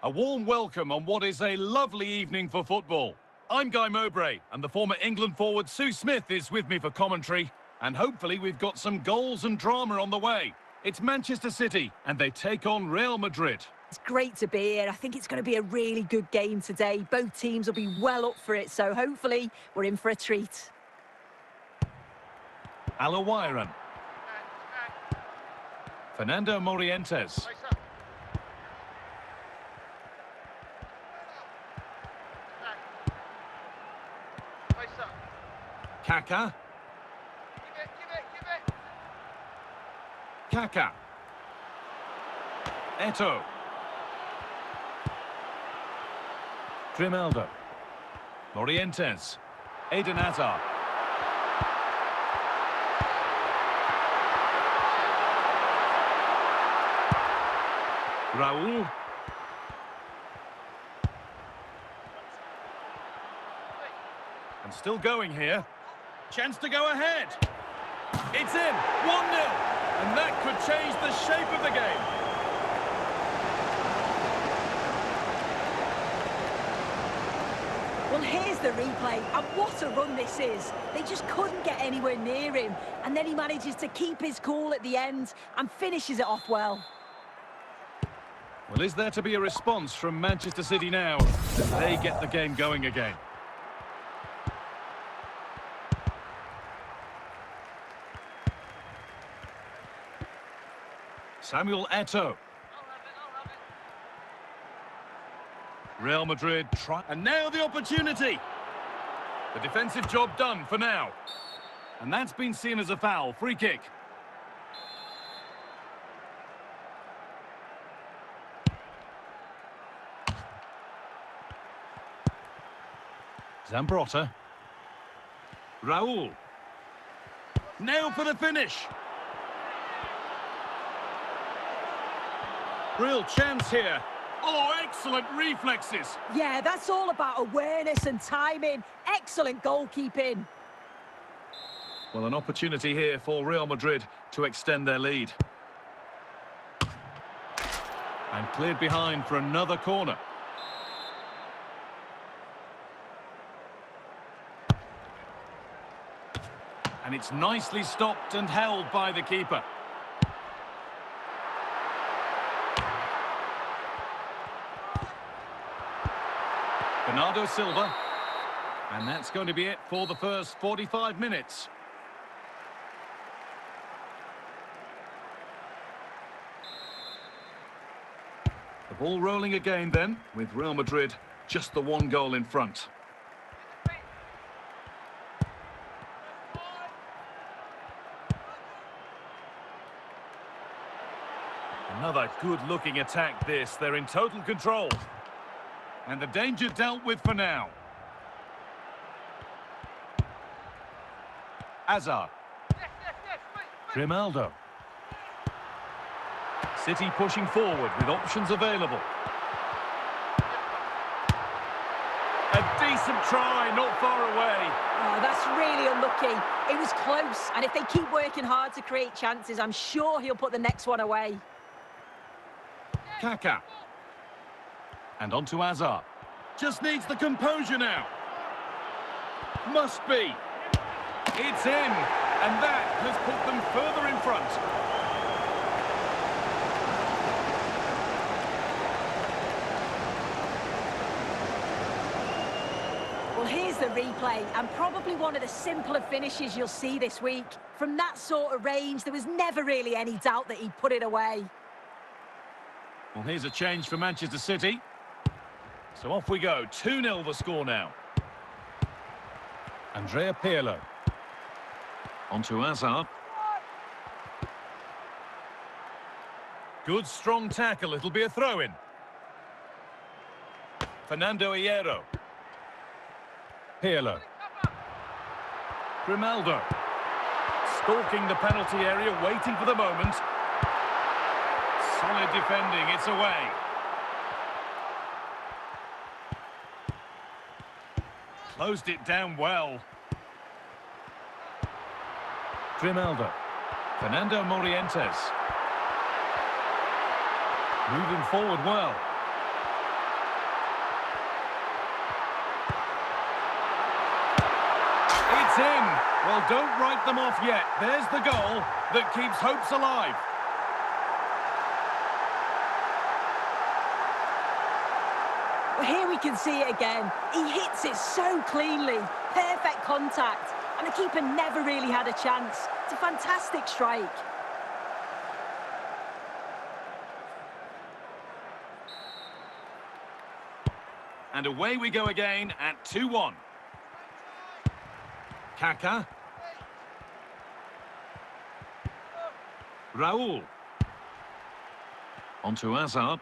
A warm welcome on what is a lovely evening for football. I'm Guy Mowbray, and the former England forward Sue Smith is with me for commentary. And hopefully we've got some goals and drama on the way. It's Manchester City, and they take on Real Madrid.
It's great to be here. I think it's going to be a really good game today. Both teams will be well up for it, so hopefully we're in for a treat.
Alawiran. Fernando Morientes. Kaka. Kaka. Eto'o. Grimaldo. Morientes. Eden Hazard. Raul. And still going here. Chance to go ahead. It's in. 1-0. And that could change the shape of the game.
Well, here's the replay, and what a run this is. They just couldn't get anywhere near him, and then he manages to keep his cool at the end and finishes it off well.
Well, is there to be a response from Manchester City now? They get the game going again. Samuel Eto'o. Real Madrid try, and now the opportunity. The defensive job done for now. And that's been seen as a foul. Free kick. Zambrotta. Raul. Now for the finish. Real chance here. Oh, excellent reflexes.
Yeah, that's all about awareness and timing. Excellent goalkeeping.
Well, an opportunity here for Real Madrid to extend their lead. And cleared behind for another corner. And it's nicely stopped and held by the keeper. Bernardo Silva. And that's going to be it for the first 45 minutes. The ball rolling again then, with Real Madrid just the one goal in front. Another good-looking attack this. They're in total control. And the danger dealt with for now. Hazard. Grimaldo. City pushing forward with options available. A decent try, not far away.
Oh, that's really unlucky. It was close, and if they keep working hard to create chances, I'm sure he'll put the next one away.
Kaka. And on to Hazard. Just needs the composure now. Must be. It's in. And that has put them further in front.
Well, here's the replay, and probably one of the simpler finishes you'll see this week. From that sort of range, there was never really any doubt that he'd put it away.
Well, here's a change for Manchester City. So off we go. 2-0 the score now. Andrea Pirlo. On to Hazard. Good strong tackle. It'll be a throw-in. Fernando Hierro. Pirlo. Grimaldo. Stalking the penalty area, waiting for the moment. Solid defending, it's away. Closed it down well. Grimaldo. Fernando Morientes. Moving forward well. It's in. Well, don't write them off yet. There's the goal that keeps hopes alive.
Well, here we can see it again. He hits it so cleanly. Perfect contact. And the keeper never really had a chance. It's a fantastic strike.
And away we go again at 2-1. Kaka. Raul. Onto Hazard.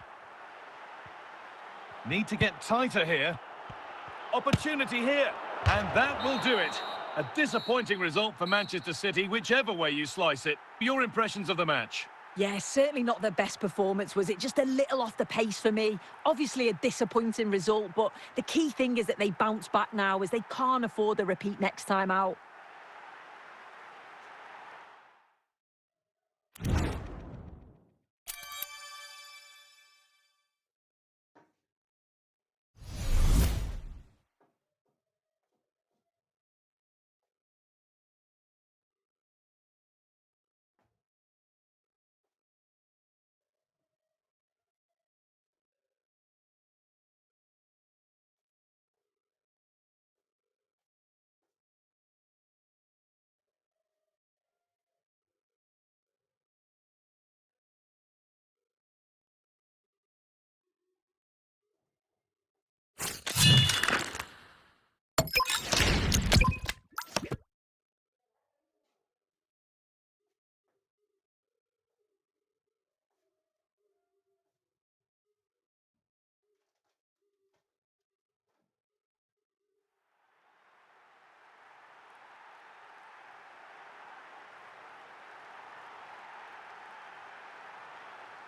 Need to get tighter here. Opportunity here. And that will do it. A disappointing result for Manchester City, whichever way you slice it. Your impressions of the match?
Yeah, certainly not their best performance, was it? Just a little off the pace for me. Obviously a disappointing result, but the key thing is that they bounce back now, as they can't afford a repeat next time out.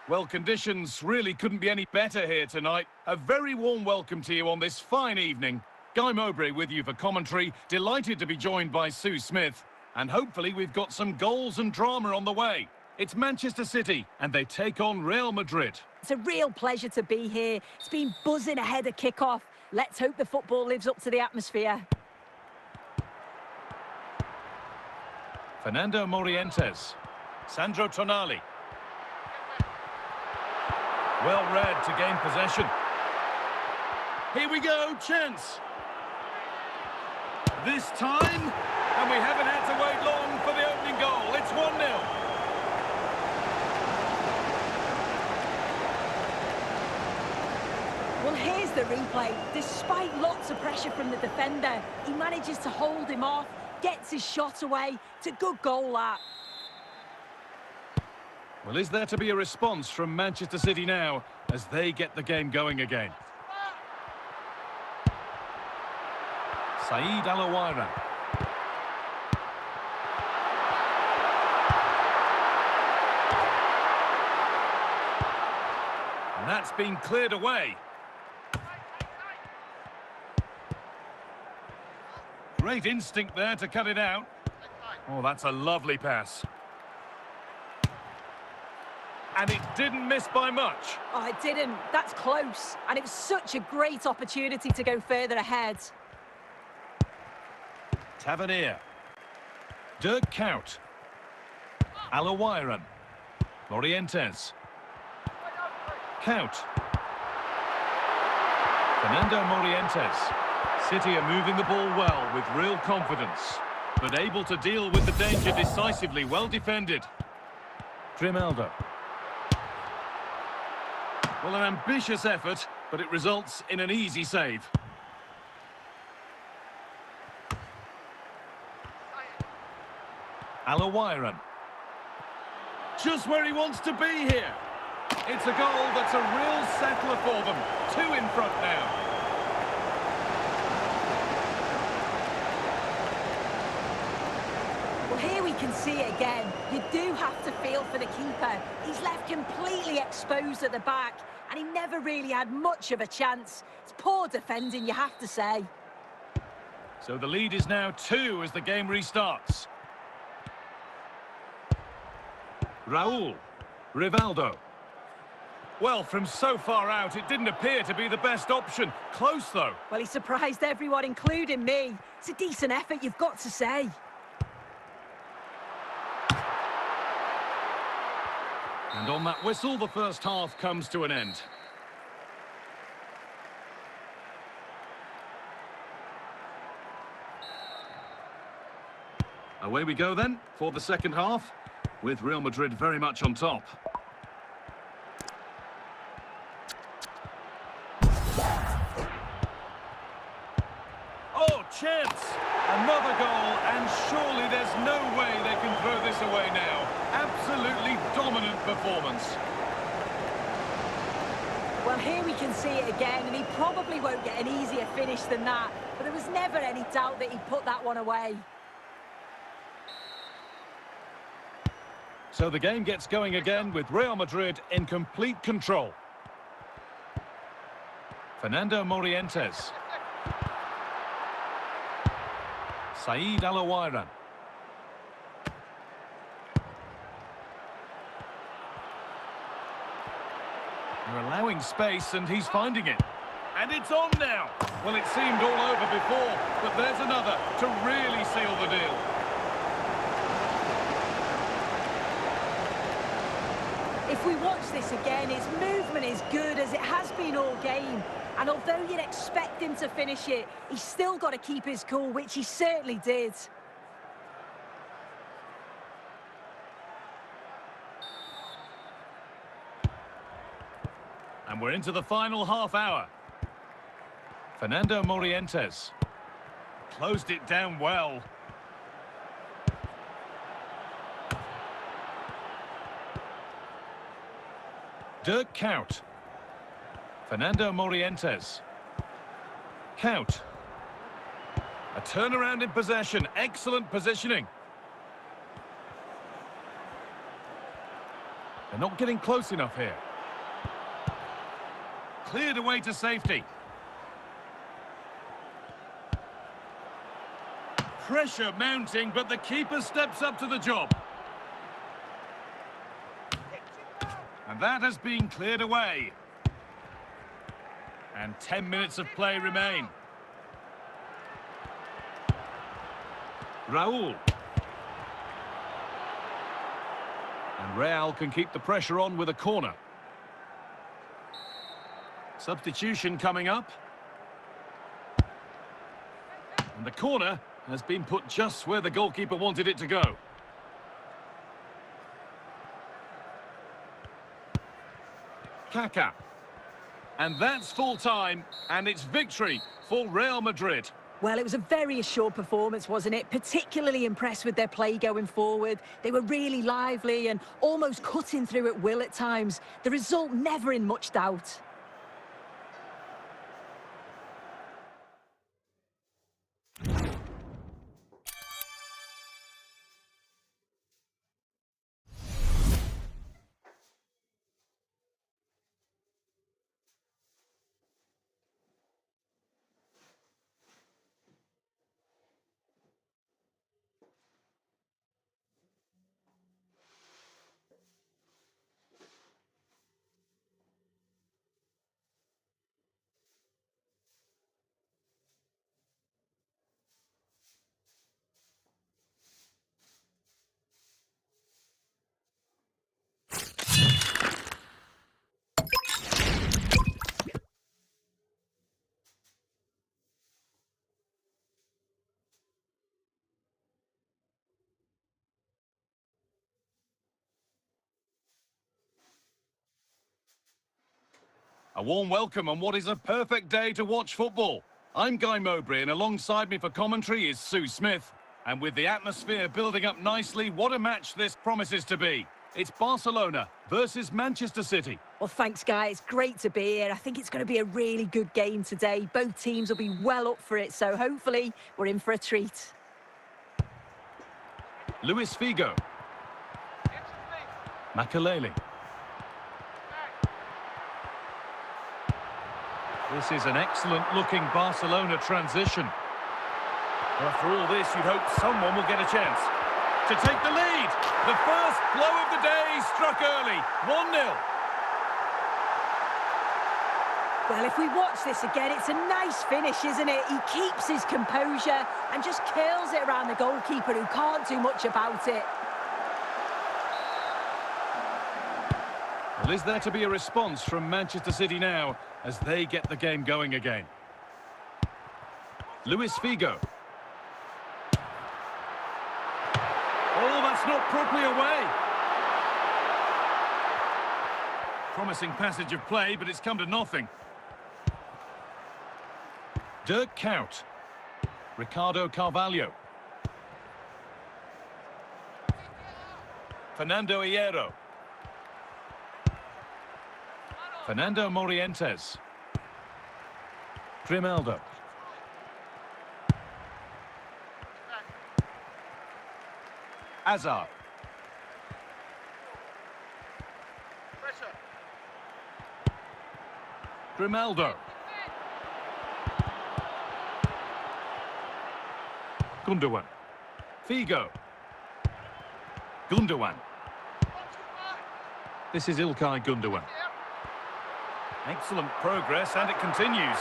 Well, conditions really couldn't be any better here tonight. A very warm welcome to you on this fine evening. Guy Mowbray with you for commentary. Delighted to be joined by Sue Smith. And hopefully we've got some goals and drama on the way. It's Manchester City, and they take on Real Madrid.
It's a real pleasure to be here. It's been buzzing ahead of kick-off. Let's hope the football lives up to the atmosphere.
Fernando Morientes. Sandro Tonali. Well read to gain possession. Here we go, chance. This time, and we haven't had to wait long for the opening goal. It's 1-0.
Well, here's the replay. Despite lots of pressure from the defender, he manages to hold him off, gets his shot away. It's a good goal, that.
Well, is there to be a response from Manchester City now as they get the game going again? Saeed Alawaira. And that's been cleared away. Great instinct there to cut it out. Oh, that's a lovely pass. And it didn't miss by much.
Oh, it didn't. That's close. And it was such a great opportunity to go further ahead.
Tavernier. Dirk Kuyt. Alawaira. Morientes. Kuyt. Fernando Morientes. City are moving the ball well with real confidence, but able to deal with the danger decisively. Well defended. Grimaldo. Well, an ambitious effort, but it results in an easy save. Alawaira. Just where he wants to be here. It's a goal that's a real settler for them. 2 in front now.
Well, here we can see it again. You do have to feel for the keeper. He's left completely exposed at the back, and he never really had much of a chance. It's poor defending, you have to say.
So the lead is now 2 as the game restarts. Raul. Rivaldo. Well, from so far out, it didn't appear to be the best option. Close, though.
Well, he surprised everyone, including me. It's a decent effort, you've got to say.
And on that whistle, the first half comes to an end. Away we go then for the second half, with Real Madrid very much on top. Oh, chance! Another goal, and surely there's no way they can throw this away now. Absolutely dominant performance.
Well, here we can see it again, and he probably won't get an easier finish than that. But there was never any doubt that he'd put that one away.
So the game gets going again with Real Madrid in complete control. Fernando Morientes. Said Alawairan. They're allowing space and he's finding it. And it's on now. Well, it seemed all over before, but there's another to really seal the deal.
If we watch this again, his movement is good as it has been all game. And although you'd expect him to finish it, he's still got to keep his cool, which he certainly did.
And we're into the final half hour. Fernando Morientes closed it down well. Dirk Kuyt. Fernando Morientes. Kuyt. A turnaround in possession. Excellent positioning. They're not getting close enough here. Cleared away to safety. Pressure mounting, but the keeper steps up to the job. And that has been cleared away. And 10 minutes of play remain. Raul. And Real can keep the pressure on with a corner. Substitution coming up. And the corner has been put just where the goalkeeper wanted it to go. Kaká. And that's full time, and it's victory for Real Madrid.
Well, it was a very assured performance, wasn't it? Particularly impressed with their play going forward. They were really lively and almost cutting through at will at times. The result never in much doubt.
A warm welcome on what is a perfect day to watch football. I'm Guy Mowbray, and alongside me for commentary is Sue Smith. And with the atmosphere building up nicely, what a match this promises to be. It's Barcelona versus Manchester City.
Well, thanks, Guy. It's great to be here. I think it's going to be a really good game today. Both teams will be well up for it, so hopefully we're in for a treat.
Luis Figo. Makaleli. This is an excellent-looking Barcelona transition. After all this, you'd hope someone will get a chance to take the lead. The first blow of the day struck early. 1-0.
Well, if we watch this again, it's a nice finish, isn't it? He keeps his composure and just curls it around the goalkeeper who can't do much about it.
Well, is there to be a response from Manchester City now as they get the game going again? Luis Figo. Oh, that's not properly away. Promising passage of play, but it's come to nothing. Dirk Kuyt. Ricardo Carvalho. Fernando Hierro. Fernando Morientes. Grimaldo. Hazard. Grimaldo. Gundogan. Figo. Gundogan. This is Ilkay Gundogan. Excellent progress, and it continues.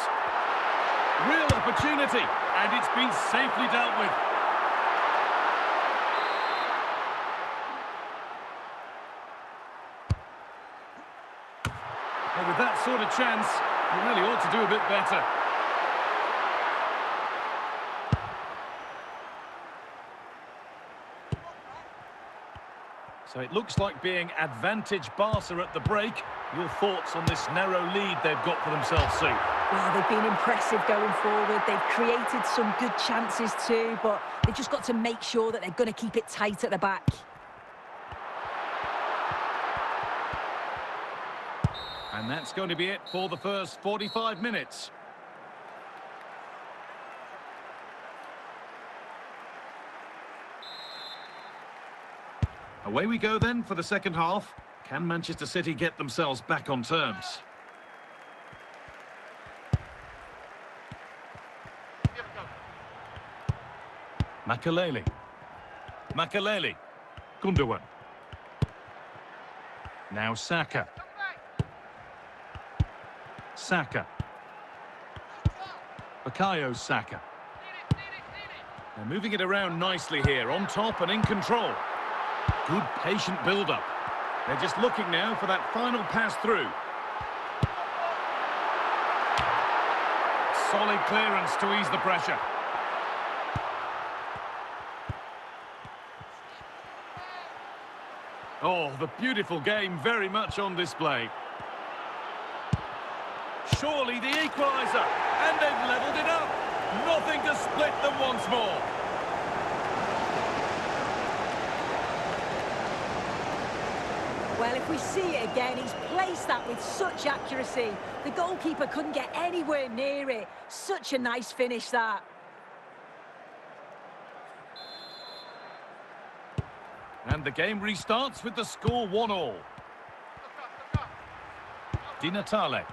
Real opportunity, and it's been safely dealt with. Well, with that sort of chance, you really ought to do a bit better. So it looks like being advantage Barca at the break. Your thoughts on this narrow lead they've got for themselves, Sue?
Well, they've been impressive going forward. They've created some good chances too, but they've just got to make sure that they're going to keep it tight at the back.
And that's going to be it for the first 45 minutes. Away we go then for the second half. Can Manchester City get themselves back on terms? Makelele. Makelele. Gundogan. Now Saka. Saka. Bukayo Saka. They're moving it around nicely here, on top and in control. Good patient build-up. They're just looking now for that final pass through. Solid clearance to ease the pressure. Oh, the beautiful game very much on display. Surely the equaliser, and they've levelled it up. Nothing to split them once more.
Well, if we see it again, he's placed that with such accuracy. The goalkeeper couldn't get anywhere near it. Such a nice finish, that.
And the game restarts with the score 1-1. Di Natale.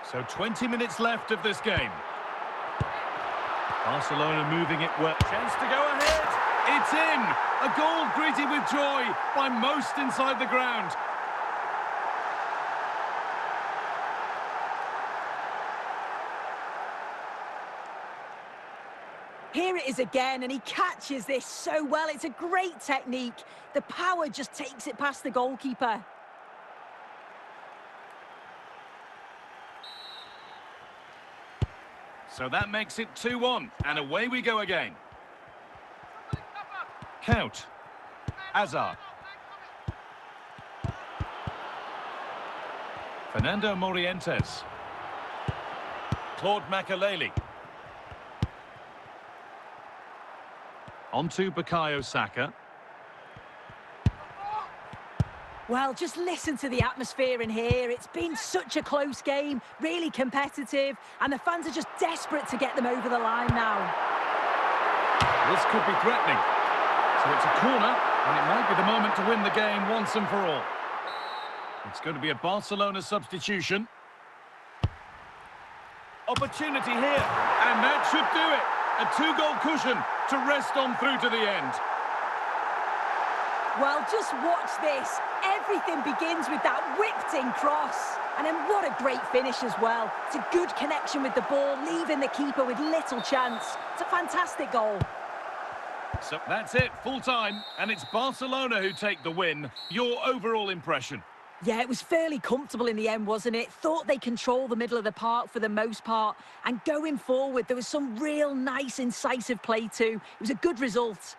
So 20 minutes left of this game. Barcelona moving it well. Chance to go ahead. It's in. A goal greeted with joy by most inside the ground.
Here it is again, and he catches this so well. It's a great technique. The power just takes it past the goalkeeper.
So that makes it 2-1, and away we go again. Kuyt. Hazard. Fernando Morientes. Claude Makelele. On to Bukayo Saka.
Well, just listen to the atmosphere in here. It's been such a close game, really competitive, and the fans are just desperate to get them over the line now.
This could be threatening. So it's a corner, and it might be the moment to win the game once and for all. It's going to be a Barcelona substitution. Opportunity here, and that should do it. A two-goal cushion to rest on through to the end.
Well, just watch this. Everything begins with that whipped-in cross. And then what a great finish as well. It's a good connection with the ball, leaving the keeper with little chance. It's a fantastic goal.
So that's it, full time, and it's Barcelona who take the win. Your overall impression?
Yeah, it was fairly comfortable in the end, wasn't it? Thought they controlled the middle of the park for the most part. And going forward, there was some real nice, incisive play too. It was a good result.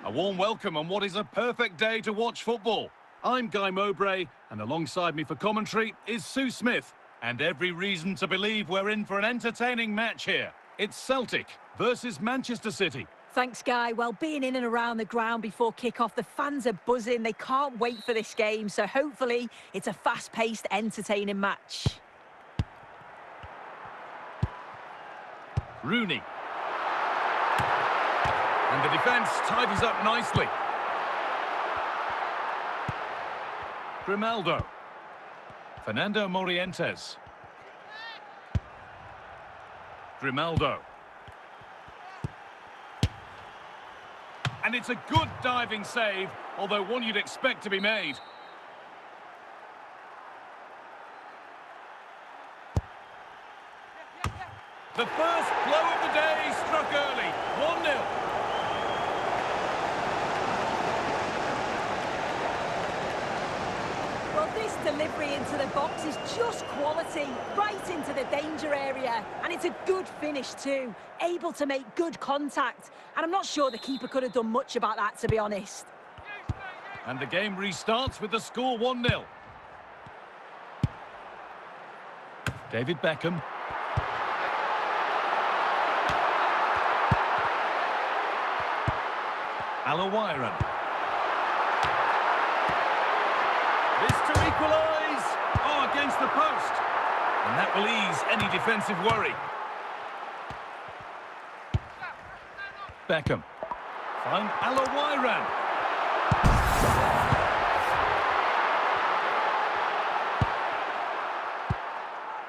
A warm welcome on what is a perfect day to watch football. I'm Guy Mowbray, and alongside me for commentary is Sue Smith. And every reason to believe we're in for an entertaining match here. It's Celtic versus Manchester City.
Thanks, Guy. Well, being in and around the ground before kick-off, the fans are buzzing. They can't wait for this game, so hopefully it's a fast-paced, entertaining match.
Rooney. And the defence tidies up nicely. Grimaldo. Fernando Morientes. Grimaldo. And it's a good diving save, although one you'd expect to be made. The first blow of the day struck early, 1-0.
Well, this delivery into the box is just quality, right into the danger area. And it's a good finish too, able to make good contact. And I'm not sure the keeper could have done much about that, to be honest.
And the game restarts with the score 1-0. David Beckham. Alawiran. This to equalise. Oh, against the post. And that will ease any defensive worry. Beckham. Find Alawiran.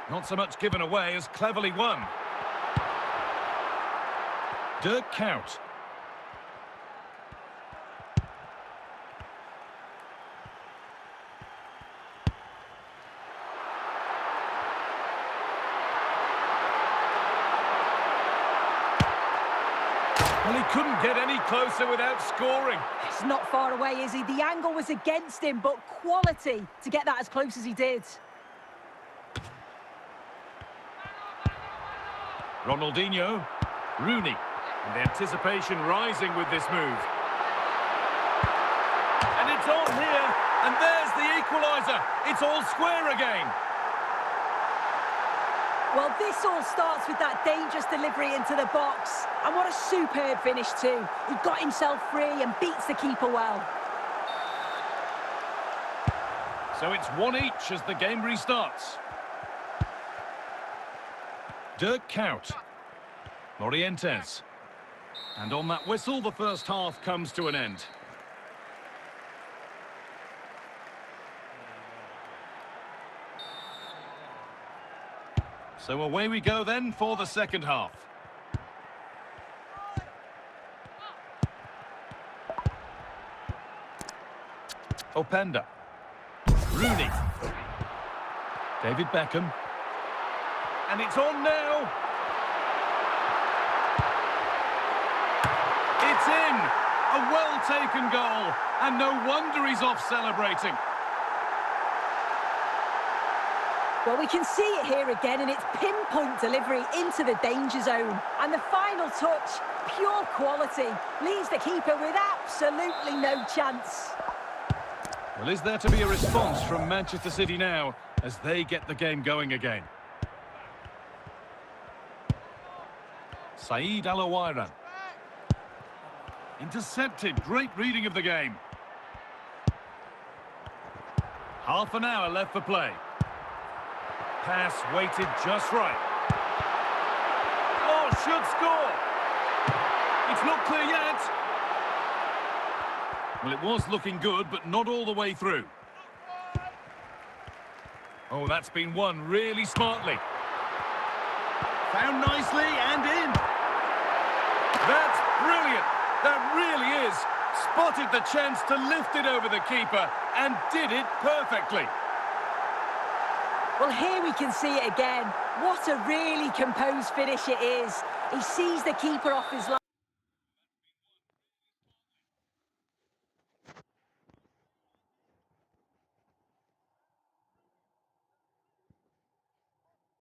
Not so much given away as cleverly won. Dirk Kuyt. Well, he couldn't get any closer without scoring.
It's not far away, is he? The angle was against him, but quality to get that as close as he did.
Ronaldinho. Rooney. And the anticipation rising with this move. And it's on here. And there's the equaliser. It's all square again.
Well, this all starts with that dangerous delivery into the box. And what a superb finish too. He got himself free and beats the keeper well.
So it's 1 each as the game restarts. Dirk Kuyt. Morientes. And on that whistle, the first half comes to an end. So away we go then for the second half. Openda. Rooney. David Beckham. And it's on now. It's in. A well-taken goal. And no wonder he's off celebrating.
Well, we can see it here again, and it's pinpoint delivery into the danger zone. And the final touch, pure quality, leaves the keeper with absolutely no chance.
Well, is there to be a response from Manchester City now as they get the game going again? Saeed Al-Awairan. Intercepted. Great reading of the game. Half an hour left for play. Pass weighted just right. Oh, should score. It's not clear yet. Well, it was looking good, but not all the way through. Oh, that's been won really smartly. Found nicely and in. That's brilliant. That really is. Spotted the chance to lift it over the keeper and did it perfectly.
Well, here we can see it again. What a really composed finish it is. He sees the keeper off his line.